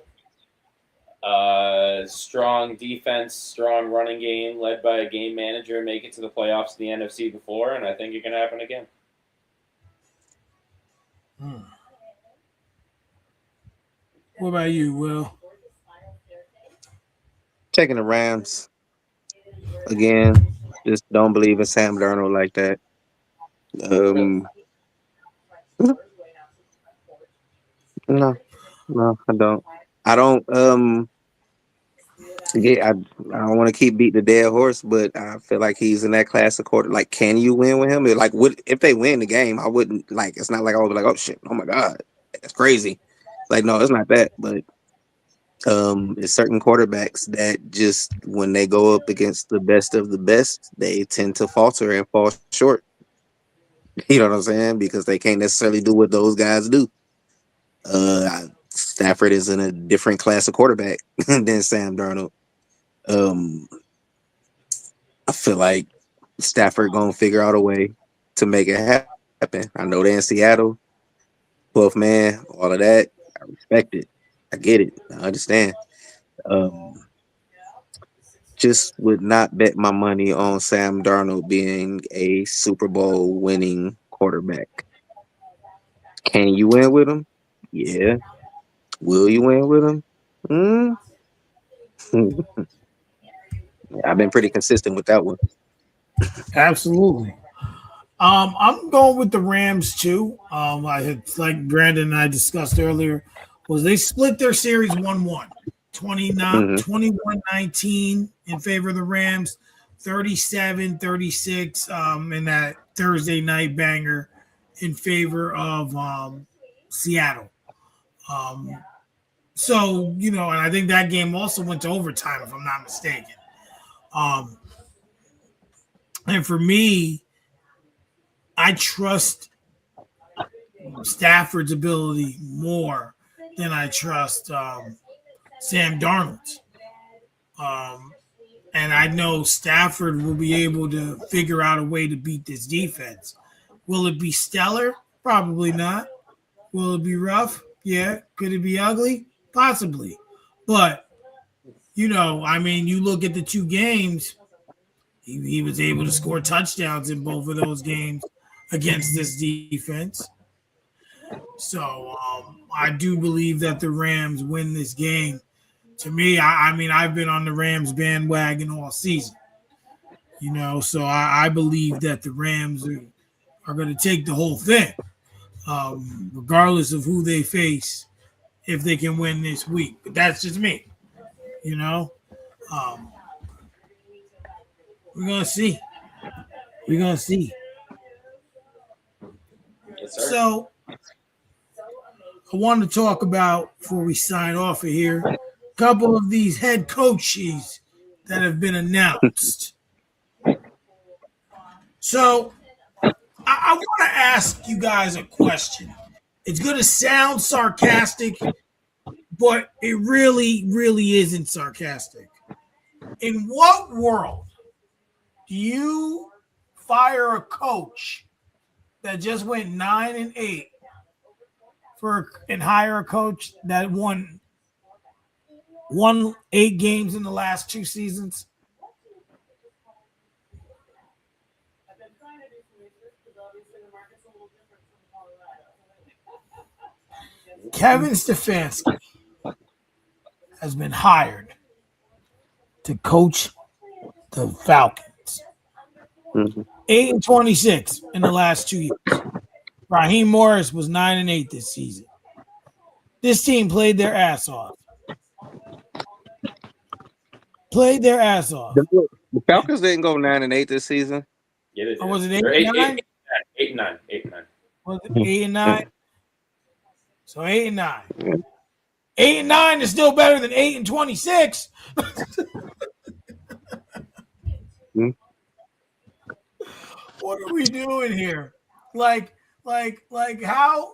Speaker 2: strong defense, strong running game led by a game manager make it to the playoffs in the NFC before, and I think it can happen again.
Speaker 1: What about you, Will?
Speaker 3: Taking the Rams again. Just don't believe in Sam Darnold like that. No, I don't. I don't. Yeah, I don't want to keep beating the dead horse, but I feel like he's in that class of quarter. Like, can you win with him? Like, if they win the game? I wouldn't like. It's not like I would be like, oh shit, oh my god, that's crazy. Like, no, it's not that. But it's certain quarterbacks that just when they go up against the best of the best, they tend to falter and fall short. You know what I'm saying? Because they can't necessarily do what those guys do. Stafford is in a different class of quarterback than Sam Darnold. I feel like Stafford gonna figure out a way to make it happen. I know they're in Seattle, 12th man, all of that. I respect it. I get it. I understand. Just would not bet my money on Sam Darnold being a Super Bowl winning quarterback. Can you win with him? Yeah. Will you win with him? I've been pretty consistent with that one.
Speaker 1: Absolutely. I'm going with the Rams too. I had, like Brandon and I discussed earlier, was they split their series 1-1. 21-19 in favor of the Rams, 37-36 in that Thursday night banger in favor of Seattle. So, and I think that game also went to overtime, if I'm not mistaken. And for me, I trust Stafford's ability more than I trust Sam Darnold's. And I know Stafford will be able to figure out a way to beat this defense. Will it be stellar? Probably not. Will it be rough? Yeah. Could it be ugly? Possibly. But, you look at the two games, he was able to score touchdowns in both of those games against this defense. So I do believe that the Rams win this game. To me, I've been on the Rams bandwagon all season. So I believe that the Rams are going to take the whole thing, regardless of who they face, if they can win this week. But that's just me. We're going to see. We're going to see.
Speaker 2: Yes, sir.
Speaker 1: So I want to talk about, before we sign off of here, a couple of these head coaches that have been announced. So I want to ask you guys a question. It's going to sound sarcastic, but it really, really isn't sarcastic. In what world do you fire a coach that just went 9-8 and hire a coach that won 8 games in the last 2 seasons? Kevin Stefanski has been hired to coach the Falcons. 8-26 in the last 2 years. Raheem Morris was 9-8 this season. This team played their ass off.
Speaker 3: The Falcons didn't go 9-8 this season.
Speaker 2: Yeah, they did.
Speaker 1: Or was it
Speaker 2: 8-9?
Speaker 1: 8-9?
Speaker 2: 8-9.
Speaker 1: Was it 8-9? So 8-9. 8-9 is still better than 8-26. What are we doing here? Like how?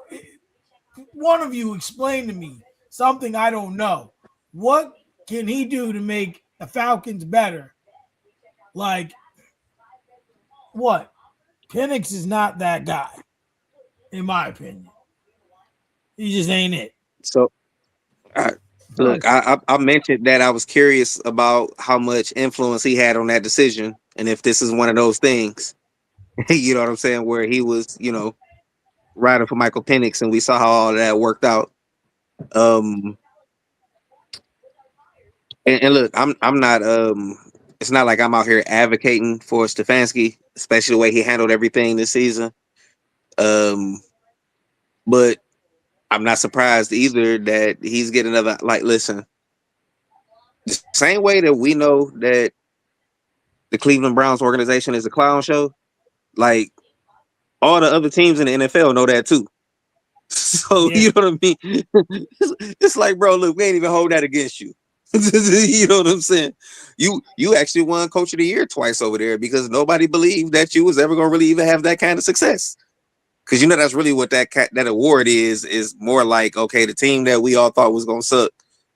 Speaker 1: One of you explain to me something I don't know. What can he do to make the Falcons better? Like what? Penix is not that guy, in my opinion. He just ain't it.
Speaker 3: So, look, I mentioned that I was curious about how much influence he had on that decision, and if this is one of those things, you know what I'm saying, where he was, riding for Michael Penix, and we saw how all that worked out. And look, I'm not it's not like I'm out here advocating for Stefanski, especially the way he handled everything this season. But I'm not surprised either that he's getting another, like, listen, the same way that we know that the Cleveland Browns organization is a clown show, like all the other teams in the NFL know that too. So you know what I mean? It's like, bro, look, we ain't even hold that against you. You know what I'm saying? You actually won Coach of the Year twice over there because nobody believed that you was ever gonna really even have that kind of success. Because that's really what that award is more like, okay, the team that we all thought was gonna suck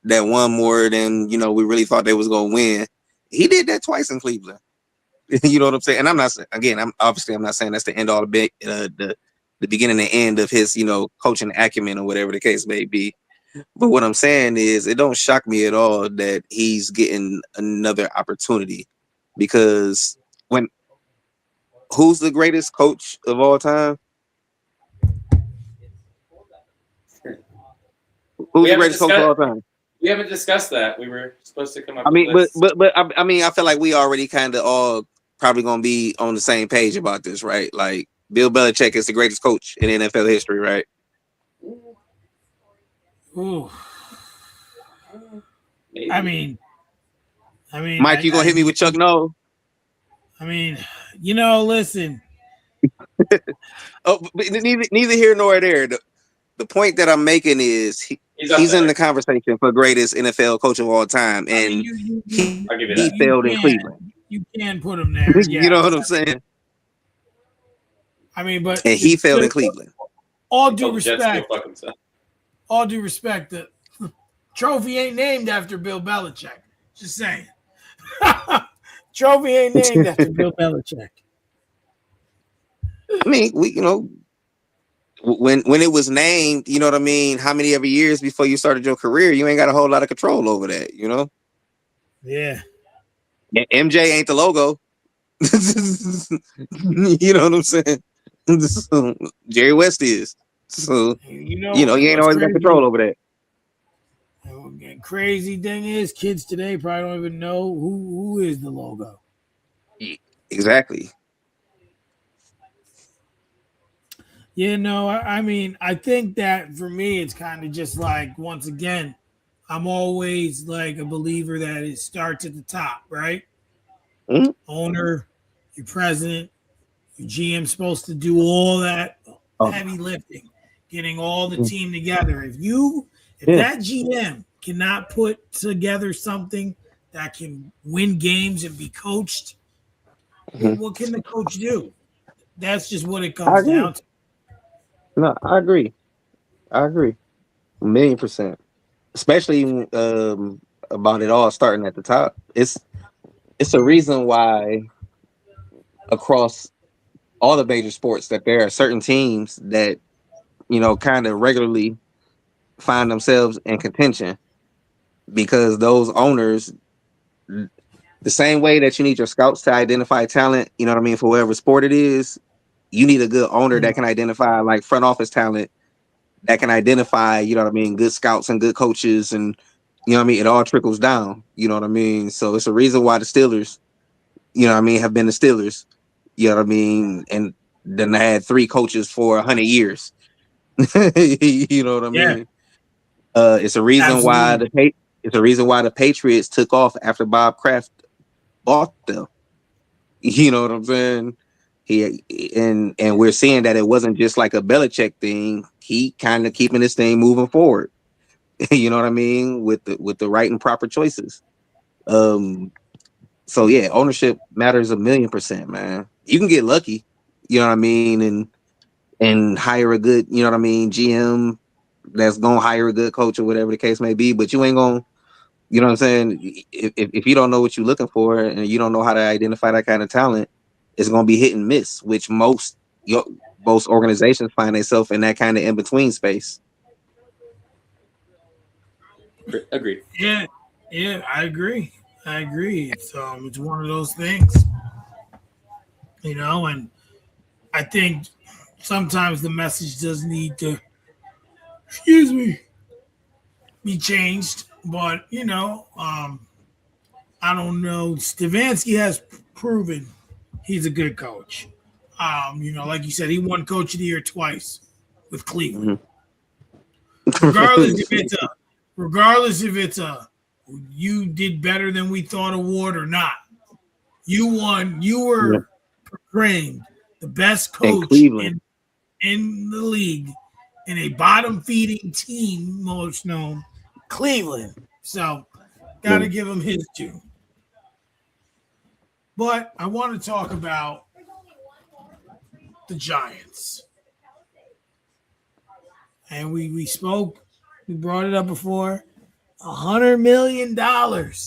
Speaker 3: that won more than we really thought they was gonna win. He did that twice in Cleveland. You know what I'm saying? And I'm not saying that's the end all the beginning and end of his coaching acumen or whatever the case may be. But what I'm saying is, it don't shock me at all that he's getting another opportunity, because who's the greatest coach of all time? Who's the greatest coach of all time?
Speaker 2: We haven't discussed that. We were supposed to come up.
Speaker 3: I feel like we already kind of all probably gonna be on the same page about this, right? Like, Bill Belichick is the greatest coach in NFL history, right?
Speaker 1: Ooh. I mean,
Speaker 3: Mike, you gonna hit me with Chuck Noll?
Speaker 1: I mean, listen.
Speaker 3: But neither here nor there. The point that I'm making is he's in the conversation for greatest NFL coach of all time, and he failed in Cleveland.
Speaker 1: You can put him there.
Speaker 3: You know what I'm saying?
Speaker 1: I mean, but
Speaker 3: he failed in Cleveland.
Speaker 1: All due respect, the trophy ain't named after Bill Belichick. Just saying. Trophy ain't named after Bill Belichick.
Speaker 3: I mean, when it was named, you know what I mean? How many ever years before you started your career, you ain't got a whole lot of control over that,
Speaker 1: Yeah.
Speaker 3: MJ ain't the logo. You know what I'm saying? Jerry West is. So, you ain't always got control over that.
Speaker 1: Crazy thing is, kids today probably don't even know who is the logo.
Speaker 3: Exactly.
Speaker 1: Yeah, no, I think that for me, it's kind of just like, once again, I'm always like a believer that it starts at the top, right?
Speaker 3: Mm-hmm.
Speaker 1: Owner, your president, your GM supposed to do all that heavy lifting, getting all the team together. If that GM cannot put together something that can win games and be coached, what can the coach do? That's just what it comes down to.
Speaker 3: No, I agree. 1,000,000%. Especially about it all starting at the top. It's a reason why across all the major sports that there are certain teams that kind of regularly find themselves in contention, because those owners, the same way that you need your scouts to identify talent, for whatever sport it is, you need a good owner that can identify, like, front office talent, that can identify, good scouts and good coaches, and it all trickles down, So it's a reason why the Steelers, have been the Steelers, You know what I mean? And then I had 3 coaches for 100 years. You know what I
Speaker 1: Yeah,
Speaker 3: mean? It's a reason why
Speaker 1: absolutely.
Speaker 3: it's a reason why the Patriots took off after Bob Kraft bought them. You know what I'm saying? And we're seeing that it wasn't just like a Belichick thing. He kind of keeping this thing moving forward. You know what I mean? With the right and proper choices. Um, so yeah, ownership matters 1,000,000%, man. You can get lucky, you know what I mean, and hire a good, you know what I mean, GM that's gonna hire a good coach or whatever the case may be, but you ain't gonna, you know what I'm saying? If you don't know what you're looking for and you don't know how to identify that kind of talent, it's gonna be hit and miss, which most organizations find themselves in that kind of in between space.
Speaker 2: Agreed.
Speaker 1: Yeah, yeah, I agree. I agree. It's one of those things, and I think sometimes the message does need to, excuse me, be changed. But I don't know. Stefanski has proven he's a good coach. Like you said, he won Coach of the Year twice with Cleveland.
Speaker 3: Mhm.
Speaker 1: Regardless if it's a, regardless if it's a, you did better than we thought award or not, you won. You
Speaker 3: Yeah.
Speaker 1: were proclaimed the best
Speaker 3: In
Speaker 1: coach
Speaker 3: Cleveland.
Speaker 1: in the league in a bottom feeding team, most known Cleveland. So, got
Speaker 3: Yeah.
Speaker 1: to give him his due. But I want to talk about the Giants. And we spoke, we brought it up before. $100 million. John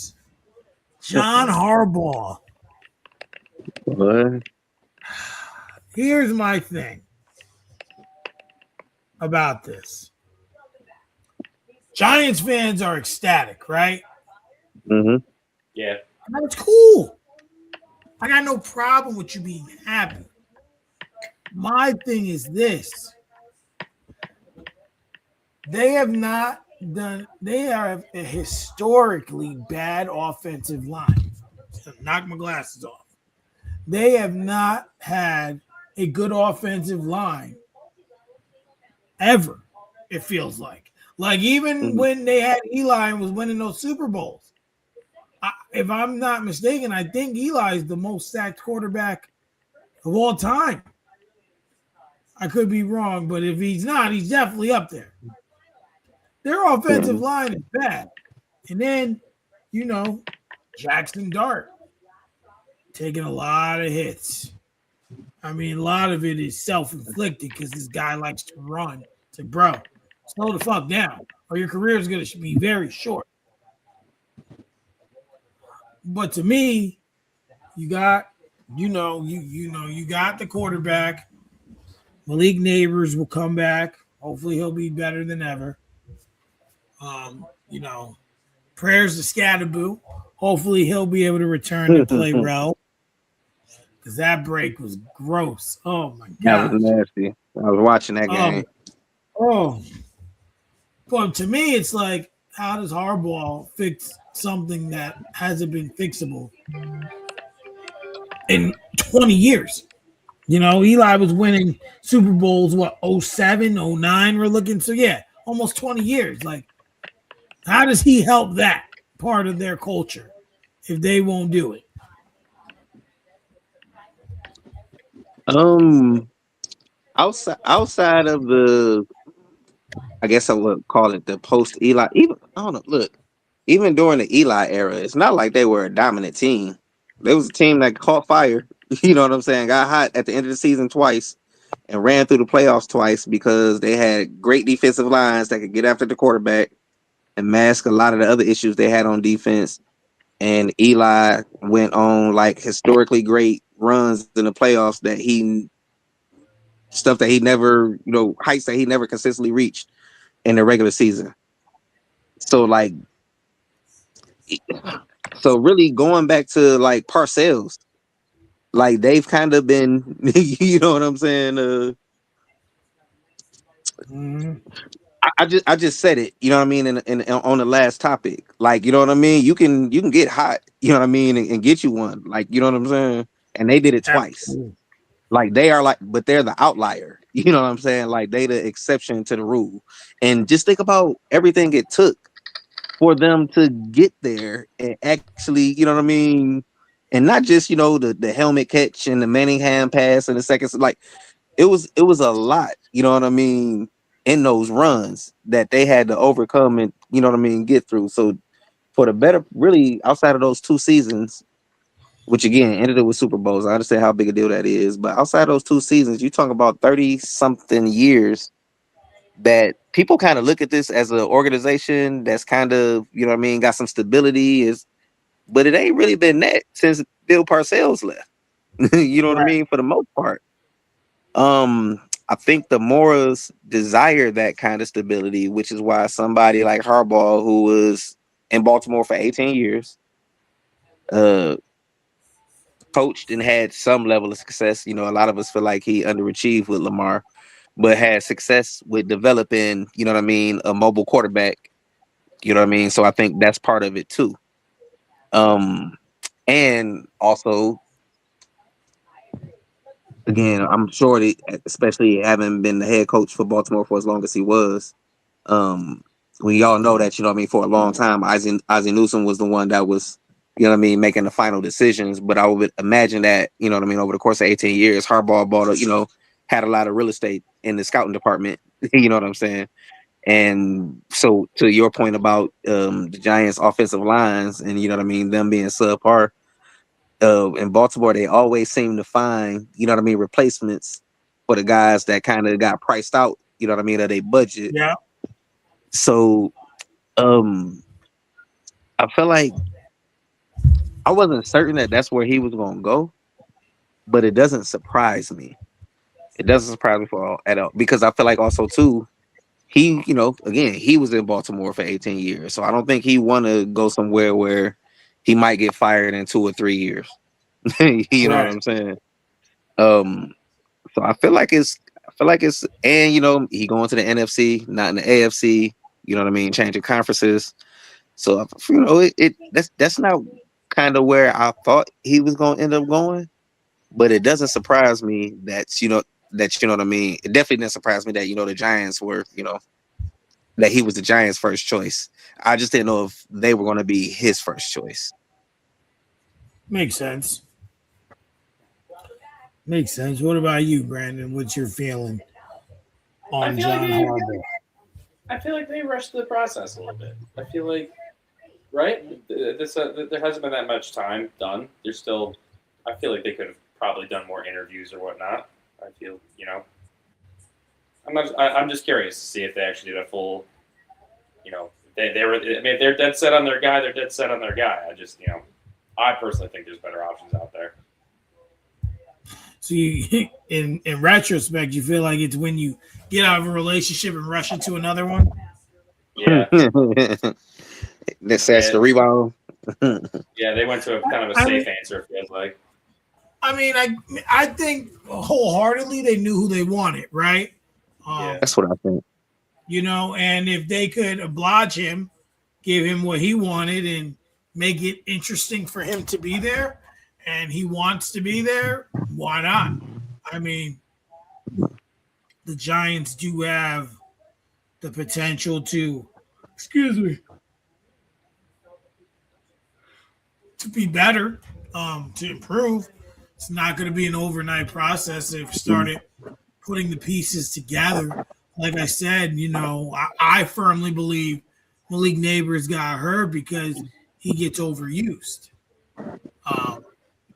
Speaker 1: Harbaugh.
Speaker 3: What?
Speaker 1: Here's my thing about this. Giants fans are ecstatic, right?
Speaker 3: Mm-hmm.
Speaker 2: Yeah.
Speaker 1: That's cool. I got no problem with you being happy. My thing is this. They have not done, they have a historically bad offensive line. Knock my glasses off. They have not had a good offensive line ever, it feels like. Like even
Speaker 3: Mm-hmm.
Speaker 1: when they had Eli and was winning those Super Bowls. If I'm not mistaken, I think Eli is the most sacked quarterback of all time. I could be wrong, but if he's not, he's definitely up there. Their offensive line is bad. And then, you know, Jackson Dart taking a lot of hits. I mean, a lot of it is self-inflicted because this guy likes to run. It's like, bro, slow the fuck down, or your career is going to be very short. But to me, you got, you got the quarterback. Malik Neighbors will come back. Hopefully, he'll be better than ever. You know, prayers to Scatterboo. Hopefully, he'll be able to return to play well because that break was gross. Oh my
Speaker 3: That was
Speaker 1: gosh.
Speaker 3: nasty. I was watching that game.
Speaker 1: Oh. But to me, it's like, how does Harbaugh fix something that hasn't been fixable in 20 years? You know, Eli was winning Super Bowls, what, 07, 09 we're looking. So, yeah, almost 20 years. Like, how does he help that part of their culture if they won't do it?
Speaker 3: Outside of the, I guess I would call it the post Eli. Even I don't know. Look, even during the Eli era, it's not like they were a dominant team. There was a team that caught fire. You know what I'm saying? Got hot at the end of the season twice and ran through the playoffs twice because they had great defensive lines that could get after the quarterback and mask a lot of the other issues they had on defense. And Eli went on like historically great runs in the playoffs that he never, heights that he never consistently reached in the regular season. So like, so really going back to like Parcells, like they've kind of been, you know what I'm saying? I just said it, you know what I mean, in on the last topic. Like, you know what I mean? You can get hot, you know what I mean, and get you one. Like, you know what I'm saying? and they did it twice.
Speaker 1: Absolutely.
Speaker 3: Like they are like, but they're the outlier. You know what I'm saying? Like they the exception to the rule. And just think about everything it took for them to get there and actually, you know what I mean? And not just, the helmet catch and the Manningham pass and the seconds. Like it was a lot, you know what I mean, in those runs that they had to overcome and, you know what I mean, get through. So for the better, really, outside of those 2 seasons, which again ended it with Super Bowls. I understand how big a deal that is, but outside of those 2 seasons, you talk about 30 something years that people kind of look at this as an organization that's kind of, you know what I mean, got some stability, but it ain't really been that since Bill Parcells left. You know what I
Speaker 1: Right.
Speaker 3: mean? For the most part. I think the Moras desire that kind of stability, which is why somebody like Harbaugh, who was in Baltimore for 18 years, uh, coached and had some level of success. A lot of us feel like he underachieved with Lamar, but had success with developing, you know what I mean, a mobile quarterback. You know what I mean? So I think that's part of it too. And also, again, I'm sure that, especially having been the head coach for Baltimore for as long as he was, we all know that, you know what I mean, for a long time, Ozzie Newsome was the one that was, you know what I mean, making the final decisions. But I would imagine that, you know what I mean, over the course of 18 years, Harbaugh had a lot of real estate in the scouting department. You know what I'm saying? And so to your point about the Giants offensive lines and, you know what I mean, them being subpar, in Baltimore, they always seem to find, you know what I mean, replacements for the guys that kind of got priced out, you know what I mean, of their budget.
Speaker 1: Yeah.
Speaker 3: So I felt like I wasn't certain that that's where he was going to go, but it doesn't surprise me. It doesn't surprise me at all because I feel like also too, he, again, he was in Baltimore for 18 years. So I don't think he want to go somewhere where he might get fired in 2 or 3 years. You know what
Speaker 1: Right.
Speaker 3: I'm saying? So I feel like it's, and he going to the NFC, not in the AFC. You know what I mean? Changing conferences. So that's not kind of where I thought he was going to end up going. But it doesn't surprise me that you know what I mean. It definitely didn't surprise me that the Giants were that he was the Giants' first choice. I just didn't know if they were going to be his first choice.
Speaker 1: Makes sense. Makes sense. What about you, Brandon? What's your feeling
Speaker 2: I
Speaker 1: on
Speaker 2: feel like
Speaker 1: John Harbaugh?
Speaker 2: they rushed the process a little bit. I feel like, right? There hasn't been that much time done. There's still. I feel like they could have probably done more interviews or whatnot. I feel, I'm just curious to see if they actually did a full. They were. I mean, if they're dead set on their guy, they're dead set on their guy. I personally think there's better options out there.
Speaker 1: So you, in retrospect, you feel like it's when you get out of a relationship and rush into another one.
Speaker 2: Yeah.
Speaker 3: That's the rebound.
Speaker 2: Yeah, they went to a kind of a safe answer. It feels like.
Speaker 1: I mean, I think wholeheartedly they knew who they wanted, right?
Speaker 3: That's what I think.
Speaker 1: And if they could oblige him, give him what he wanted, and make it interesting for him to be there, and he wants to be there, why not? I mean, the Giants do have the potential to, to be better, to improve. It's not going to be an overnight process. They've started putting the pieces together. Like I said, I firmly believe Malik Neighbors got hurt because he gets overused.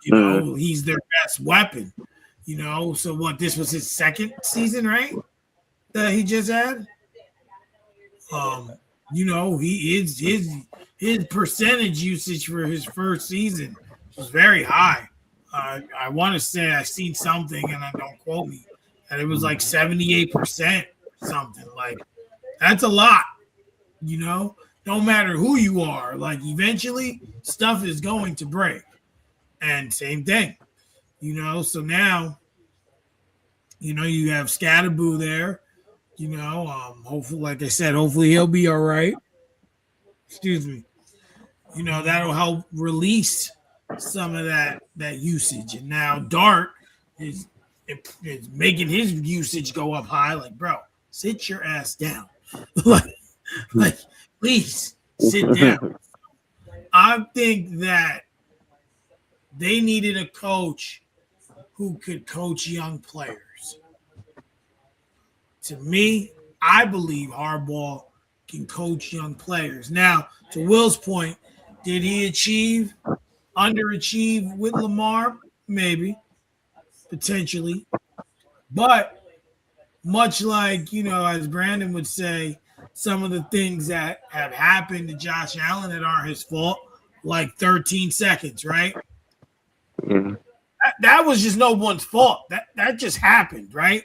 Speaker 1: He's their best weapon. So what? This was his second season, right? That he just had. He is his percentage usage for his first season was very high. I want to say I seen something, and I don't quote me, that it was like 78% something. Like that's a lot. No matter who you are, like eventually stuff is going to break. And same thing, So now, you have Scatterboo there. Hopefully, like I said, hopefully he'll be all right. Excuse me. That'll help release some of that usage, and now Dart is making his usage go up high. Like, bro, sit your ass down. like, please sit down. I think that they needed a coach who could coach young players. To me, I believe Harbaugh can coach young players. Now, to Will's point, did he underachieve with Lamar? Maybe, potentially. But much like, as Brandon would say, some of the things that have happened to Josh Allen that aren't his fault, like 13 seconds, right?
Speaker 3: Mm-hmm.
Speaker 1: That was just no one's fault. That just happened, right?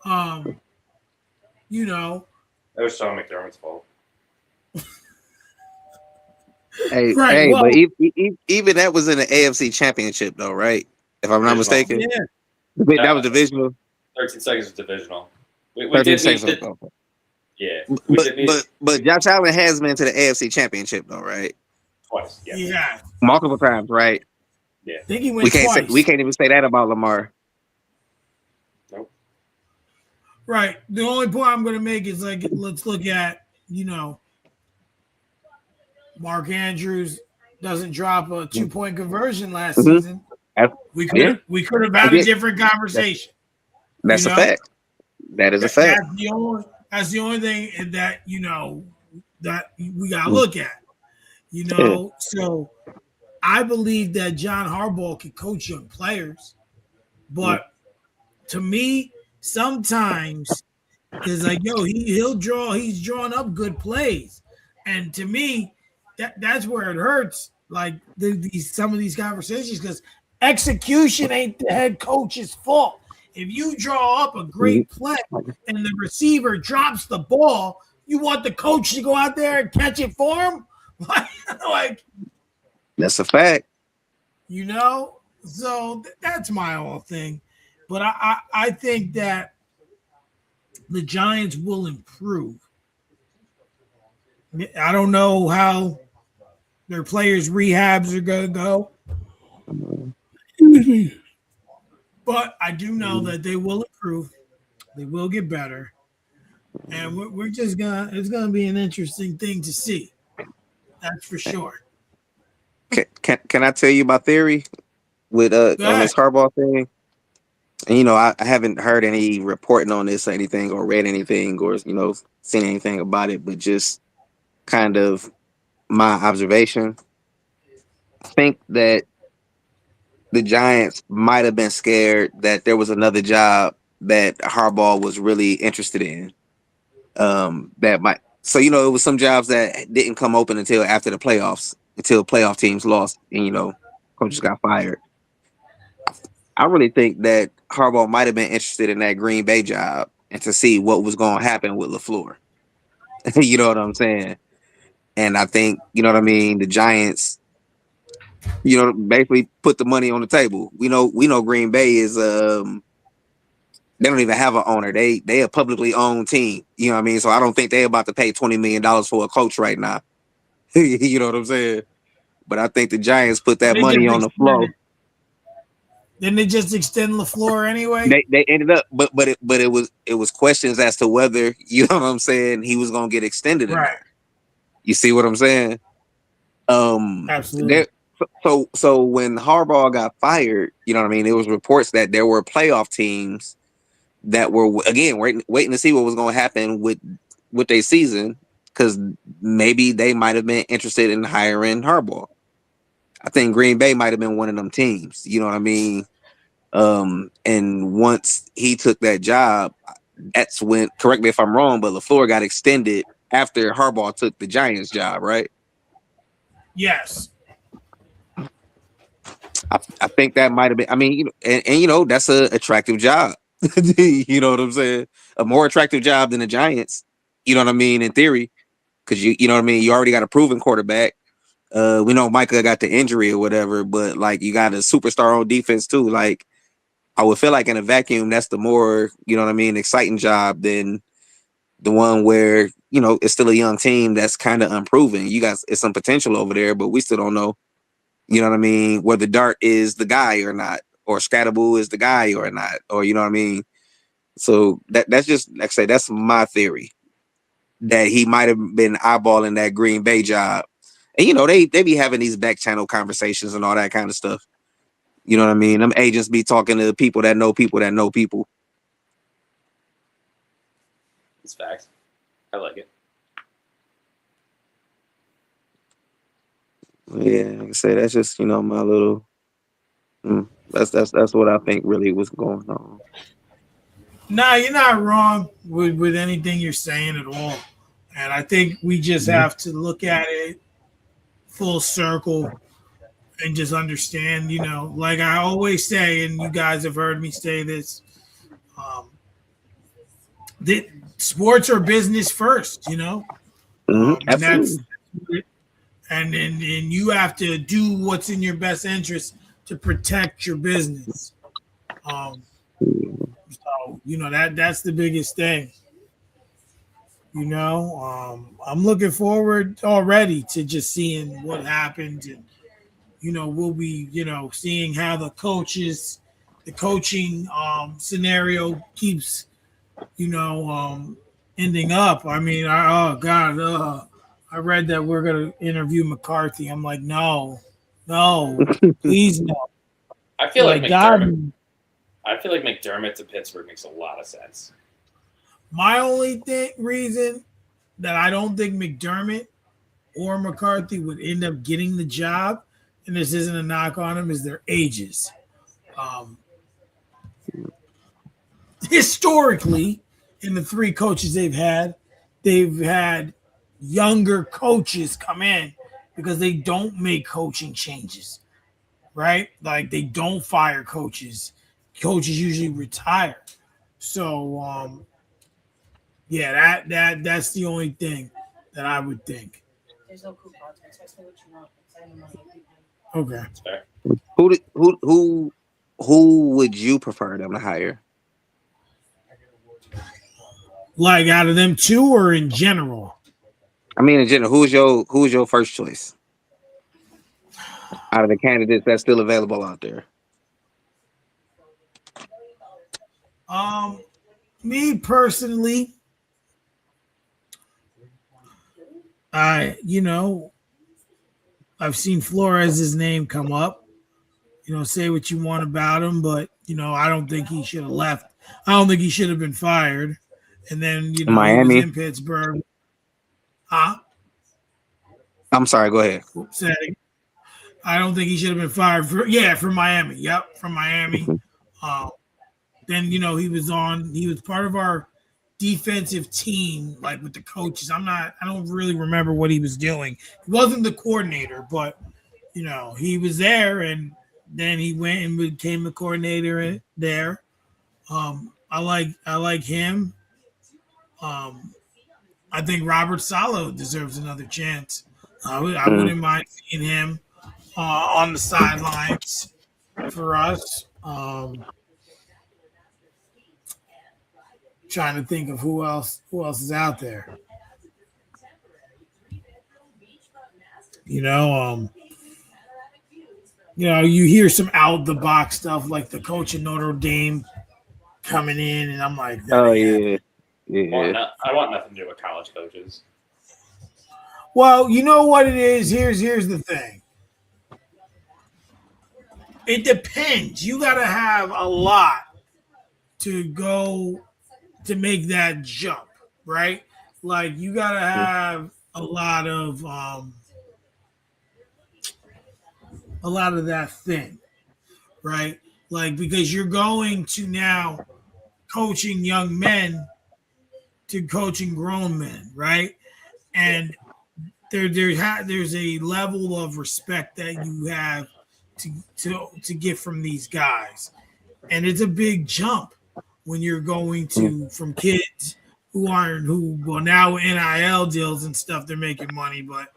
Speaker 2: That was Sean McDermott's fault.
Speaker 3: Hey,
Speaker 1: right,
Speaker 3: hey,
Speaker 1: well,
Speaker 3: but even that was in the AFC Championship, though, right? If I'm not mistaken,
Speaker 1: yeah.
Speaker 3: that was divisional.
Speaker 2: 13 seconds was divisional. We
Speaker 3: 13
Speaker 2: did
Speaker 3: seconds.
Speaker 2: need to, yeah.
Speaker 3: But Josh Allen has been to the AFC Championship, though, right?
Speaker 2: Twice, yeah.
Speaker 1: Yeah.
Speaker 3: Multiple times, right?
Speaker 2: Yeah.
Speaker 1: I think he went twice.
Speaker 3: We can't even say that about Lamar.
Speaker 2: Nope.
Speaker 1: Right. The only point I'm going to make is let's look at, Mark Andrews doesn't drop a 2-point conversion last season. We could have had a different conversation.
Speaker 3: That's a fact. That is a fact.
Speaker 1: That's the only thing that that we gotta look at. So I believe that John Harbaugh can coach young players, but to me, sometimes it's like, he's drawing up good plays, and to me, that's where it hurts. Like some of these conversations, because execution ain't the head coach's fault. If you draw up a great play and the receiver drops the ball, you want the coach to go out there and catch it for him? Like
Speaker 3: that's a fact.
Speaker 1: So that's my whole thing. But I think that the Giants will improve. I don't know how their players' rehabs are going to go. But I do know that they will improve. They will get better. And we're just it's going to be an interesting thing to see. That's for sure.
Speaker 3: Can I tell you my theory with on this Harbaugh thing? And I haven't heard any reporting on this or anything, or read anything, or seen anything about it, but just kind of my observation. I think that the Giants might have been scared that there was another job that Harbaugh was really interested in. It was some jobs that didn't come open until after the playoffs, until playoff teams lost and coaches got fired. I really think that Harbaugh might have been interested in that Green Bay job and to see what was going to happen with LaFleur. You know what I'm saying? And I think, the Giants, basically put the money on the table. We know Green Bay is they don't even have an owner. They a publicly owned team. You know what I mean? So I don't think they're about to pay $20 million for a coach right now. You know what I'm saying? But I think the Giants put that money on the floor.
Speaker 1: Didn't they just extend LaFleur anyway?
Speaker 3: They ended up, but it was questions as to whether, you know what I'm saying, he was gonna get extended. Right. You see what I'm saying?
Speaker 1: Absolutely.
Speaker 3: So when Harbaugh got fired, you know what I mean, there was reports that there were playoff teams that were again waiting to see what was going to happen with their season, because maybe they might have been interested in hiring Harbaugh. I think Green Bay might have been one of them teams. You know what I mean? And once he took that job, that's when, correct me if I'm wrong, but LaFleur got extended after Harbaugh took the Giants job, right?
Speaker 1: Yes.
Speaker 3: I think that might have been. I mean, and that's an attractive job. You know what I'm saying? A more attractive job than the Giants. You know what I mean? In theory, because you know what I mean. You already got a proven quarterback. We know Micah got the injury or whatever, but like you got a superstar on defense too. Like I would feel like in a vacuum, that's the more, you know what I mean, exciting job than the one where it's still a young team that's kind of unproven. You guys, it's some potential over there, but we still don't know You know what I mean? Whether Dart is the guy or not, or Scatterboo is the guy or not, or you know what I mean? So that's just, like I say, that's my theory. That he might have been eyeballing that Green Bay job. And, you know, they be having these back channel conversations and all that kind of stuff. You know what I mean? Them agents be talking to people that know people that know people.
Speaker 2: It's facts. I like it.
Speaker 3: Yeah, like I say, that's just, you know, my little. That's what I think really was going on.
Speaker 1: Nah, you're not wrong with anything you're saying at all. And I think we just have to look at it full circle and just understand, you know, like I always say, and you guys have heard me say this, that sports are business first, you know? And that's and you have to do what's in your best interest to protect your business. So, you know, that's the biggest thing. You know, I'm looking forward already to just seeing what happens, and you know, we'll be, you know, seeing how the coaching scenario keeps, you know, ending up. I mean, oh God, I read that we're gonna interview McCarthy. I'm like, no, please no.
Speaker 2: I feel like
Speaker 1: God.
Speaker 2: I feel like McDermott to Pittsburgh makes a lot of sense.
Speaker 1: My only reason that I don't think McDermott or McCarthy would end up getting the job, and this isn't a knock on them, is their ages. Historically, in the three coaches they've had younger coaches come in because they don't make coaching changes, right? Like they don't fire coaches. Coaches usually retire. So, yeah, that's the only thing that I would think.
Speaker 4: There's no coupons. Text me what you want. Send me money.
Speaker 1: Okay.
Speaker 2: That's fair.
Speaker 3: Who would you prefer them to hire?
Speaker 1: Like out of them two, or in general?
Speaker 3: I mean, in general, who's your first choice out of the candidates that's still available out there?
Speaker 1: Me personally, you know, I've seen Flores' name come up. You know, say what you want about him, but you know, I don't think he should have left. I don't think he should have been fired. And then, you know,
Speaker 3: Miami.
Speaker 1: He was in Pittsburgh. Huh?
Speaker 3: I'm sorry, go ahead.
Speaker 1: Oops, I don't think he should have been fired from Miami. Yep, from Miami. Then, you know, he was part of our defensive team, like with the coaches. I don't really remember what he was doing. He wasn't the coordinator, but you know, he was there, and then he went and became the coordinator there. I like him. I think Robert Saleh deserves another chance. I wouldn't mind seeing him on the sidelines for us. Trying to think of who else is out there. You know, you hear some out the box stuff like the coach of Notre Dame coming in, and I'm like,
Speaker 3: oh yeah.
Speaker 2: I want nothing to do with college coaches.
Speaker 1: Well, you know what it is. Here's the thing. It depends. You got to have a lot to go to make that jump, right? Like you got to have a lot of that thing, right? Like because you're going to now coaching young men to coaching grown men, right? And there's a level of respect that you have to get from these guys, and it's a big jump when you're going to from kids who now with NIL deals and stuff they're making money, but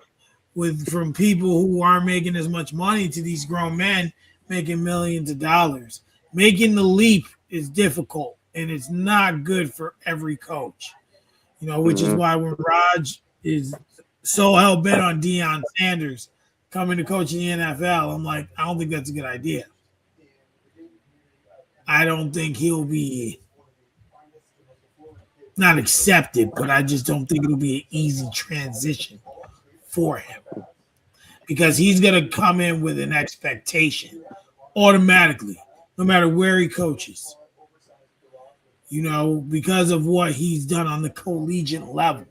Speaker 1: from people who aren't making as much money to these grown men making millions of dollars. Making the leap is difficult, and it's not good for every coach. You know, which is why when Raj is so hell bent on Deion Sanders, coming to coach in the NFL. I'm like, I don't think that's a good idea. I don't think he'll be not accepted, but I just don't think it'll be an easy transition for him because he's going to come in with an expectation automatically, no matter where he coaches. Because of what he's done on the collegiate level.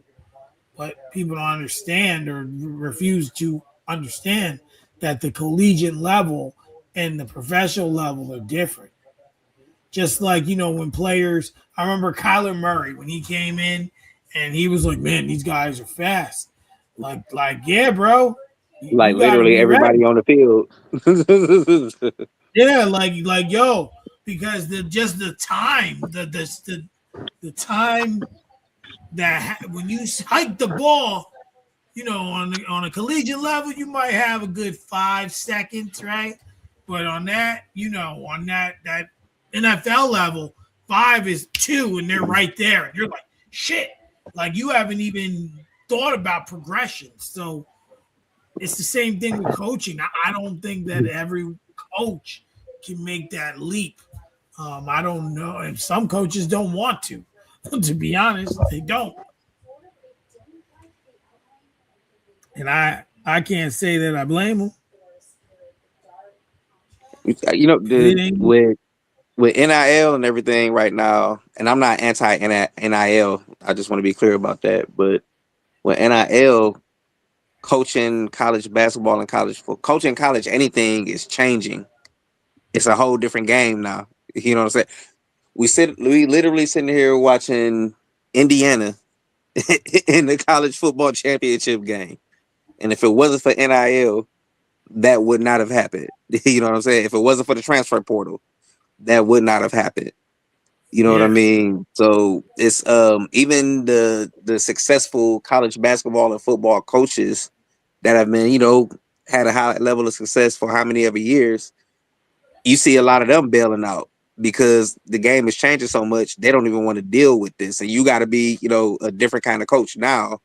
Speaker 1: But people don't understand or refuse to understand that the collegiate level and the professional level are different. Just like, when players, I remember Kyler Murray when he came in and he was like, man, these guys are fast. Yeah, bro.
Speaker 3: Like
Speaker 1: You got to
Speaker 3: literally
Speaker 1: be ready.
Speaker 3: everybody on the field.
Speaker 1: Yeah, yo, because the time, the time that when you hike the ball, on a collegiate level, you might have a good 5 seconds, right? But on that, on that NFL level, 5 is 2, and they're right there, and you're like, shit, like you haven't even thought about progression. So it's the same thing with coaching. I don't think that every coach can make that leap. I don't know, and some coaches don't want to. To be honest, they don't. And I can't say that I blame them. It ain't.
Speaker 3: With NIL and everything right now, and I'm not anti NIL. I just want to be clear about that. But with NIL, coaching college basketball and coaching college anything is changing. It's a whole different game now. You know what I'm saying? We literally sitting here watching Indiana in the college football championship game. And if it wasn't for NIL, that would not have happened. You know what I'm saying? If it wasn't for the transfer portal, that would not have happened. You know what I mean? So it's even the successful college basketball and football coaches that have been, had a high level of success for how many ever years, you see a lot of them bailing out because the game is changing so much, they don't even want to deal with this. And you got to be, a different kind of coach now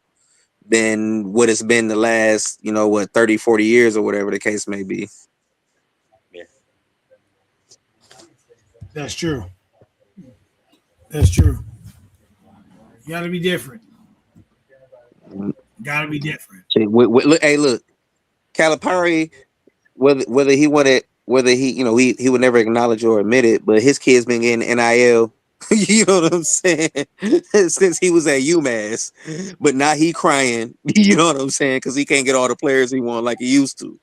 Speaker 3: than what it's been the last, 30, 40 years or whatever the case may be.
Speaker 2: Yeah.
Speaker 1: That's true. That's true. You got to be different. Got to be different.
Speaker 3: Look, Calipari, whether he wanted, whether he would never acknowledge or admit it, but his kid's been getting NIL. You know what I'm saying? Since he was at UMass, but now he crying. You know what I'm saying? Because he can't get all the players he want like he used to,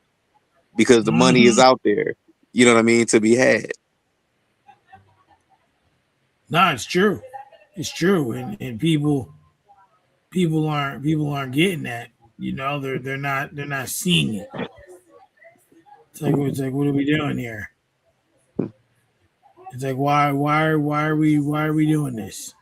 Speaker 3: because the money is out there. You know what I mean? To be had.
Speaker 1: No, it's true. It's true, and people aren't getting that. They're not seeing it. It's like what are we doing here? It's like why are we doing this?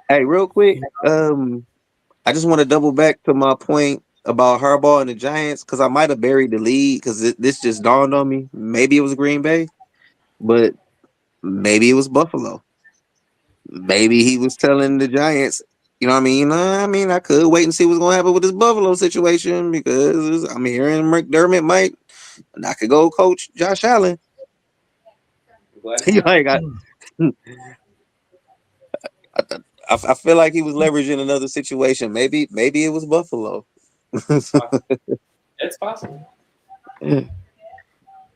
Speaker 3: Hey, real quick, I just want to double back to my point about Harbaugh and the Giants because I might have buried the lead because this just dawned on me. Maybe it was Green Bay, but maybe it was Buffalo. Maybe he was telling the Giants, you know what I mean? I could wait and see what's going to happen with this Buffalo situation because I'm hearing McDermott might not could go coach Josh Allen. I feel like he was leveraging another situation. Maybe it was Buffalo.
Speaker 2: It's possible.
Speaker 3: I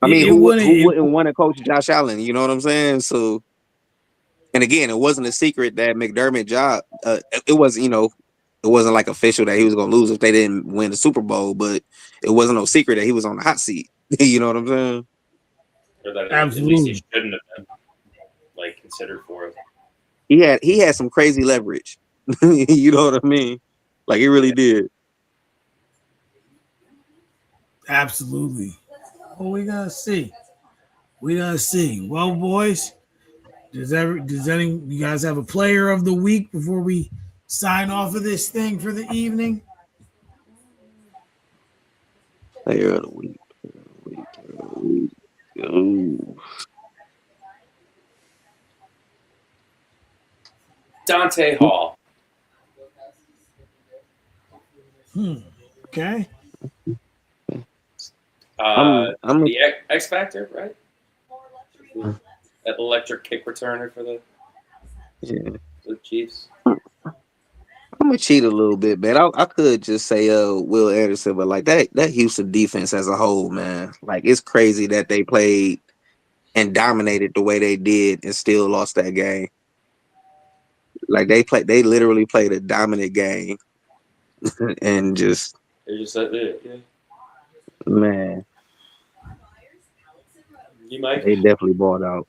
Speaker 3: mean, who wouldn't want to coach Josh Allen? You know what I'm saying? So, and again, it wasn't a secret that McDermott job. It was, it wasn't like official that he was going to lose if they didn't win the Super Bowl, but it wasn't no secret that he was on the hot seat. You know what I'm saying?
Speaker 2: Or that
Speaker 1: Absolutely.
Speaker 2: at least he shouldn't have been considered for it.
Speaker 3: He had some crazy leverage. You know what I mean? Like he really did.
Speaker 1: Absolutely. Well, we gotta see. Well, boys, does any you guys have a player of the week before we sign off of this thing for the evening?
Speaker 3: Player of the week. Ooh.
Speaker 2: Dante Hall.
Speaker 1: Okay.
Speaker 3: I'm
Speaker 2: The X Factor, right? That electric kick returner for the Chiefs.
Speaker 3: I'm gonna cheat a little bit, man. I could just say Will Anderson, but like that Houston defense as a whole, man, like it's crazy that they played and dominated the way they did and still lost that game. Like they literally played a dominant game and just
Speaker 2: They're just like, yeah.
Speaker 3: man,
Speaker 2: You might.
Speaker 3: they definitely bought out.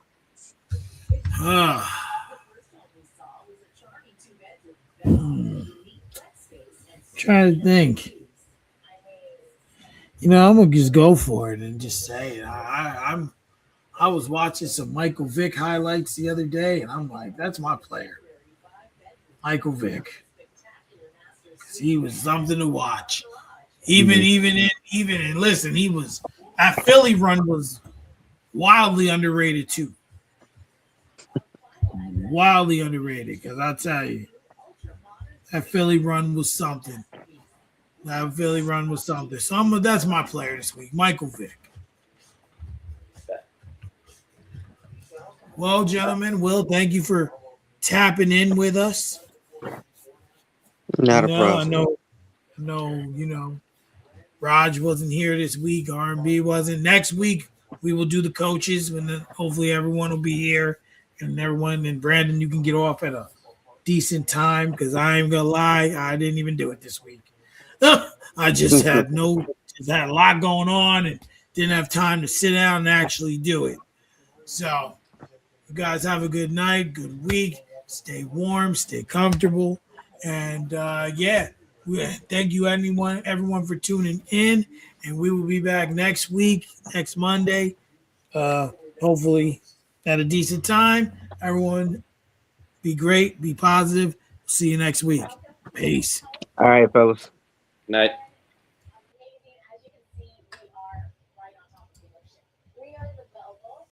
Speaker 1: Trying to think. I'm gonna just go for it and just say it. I was watching some Michael Vick highlights the other day, and I'm like, that's my player, Michael Vick. He was something to watch. Even listen, he was that Philly run was wildly underrated too. Wildly underrated, because I'll tell you, that Philly run was something. So that's my player this week, Michael Vick. Well, gentlemen, Will, thank you for tapping in with us.
Speaker 3: Not a problem.
Speaker 1: I know, Raj wasn't here this week. R&B wasn't. Next week, we will do the coaches, and then hopefully everyone will be here. And everyone, and Brandon, you can get off at a decent time, because I ain't going to lie, I didn't even do it this week. I just had a lot going on and didn't have time to sit down and actually do it. So, you guys have a good night, good week. Stay warm, stay comfortable. And thank you everyone for tuning in. And we will be back next week, next Monday. Hopefully at a decent time. Everyone be great, be positive. See you next week. Peace.
Speaker 3: All right, fellas.
Speaker 2: Night.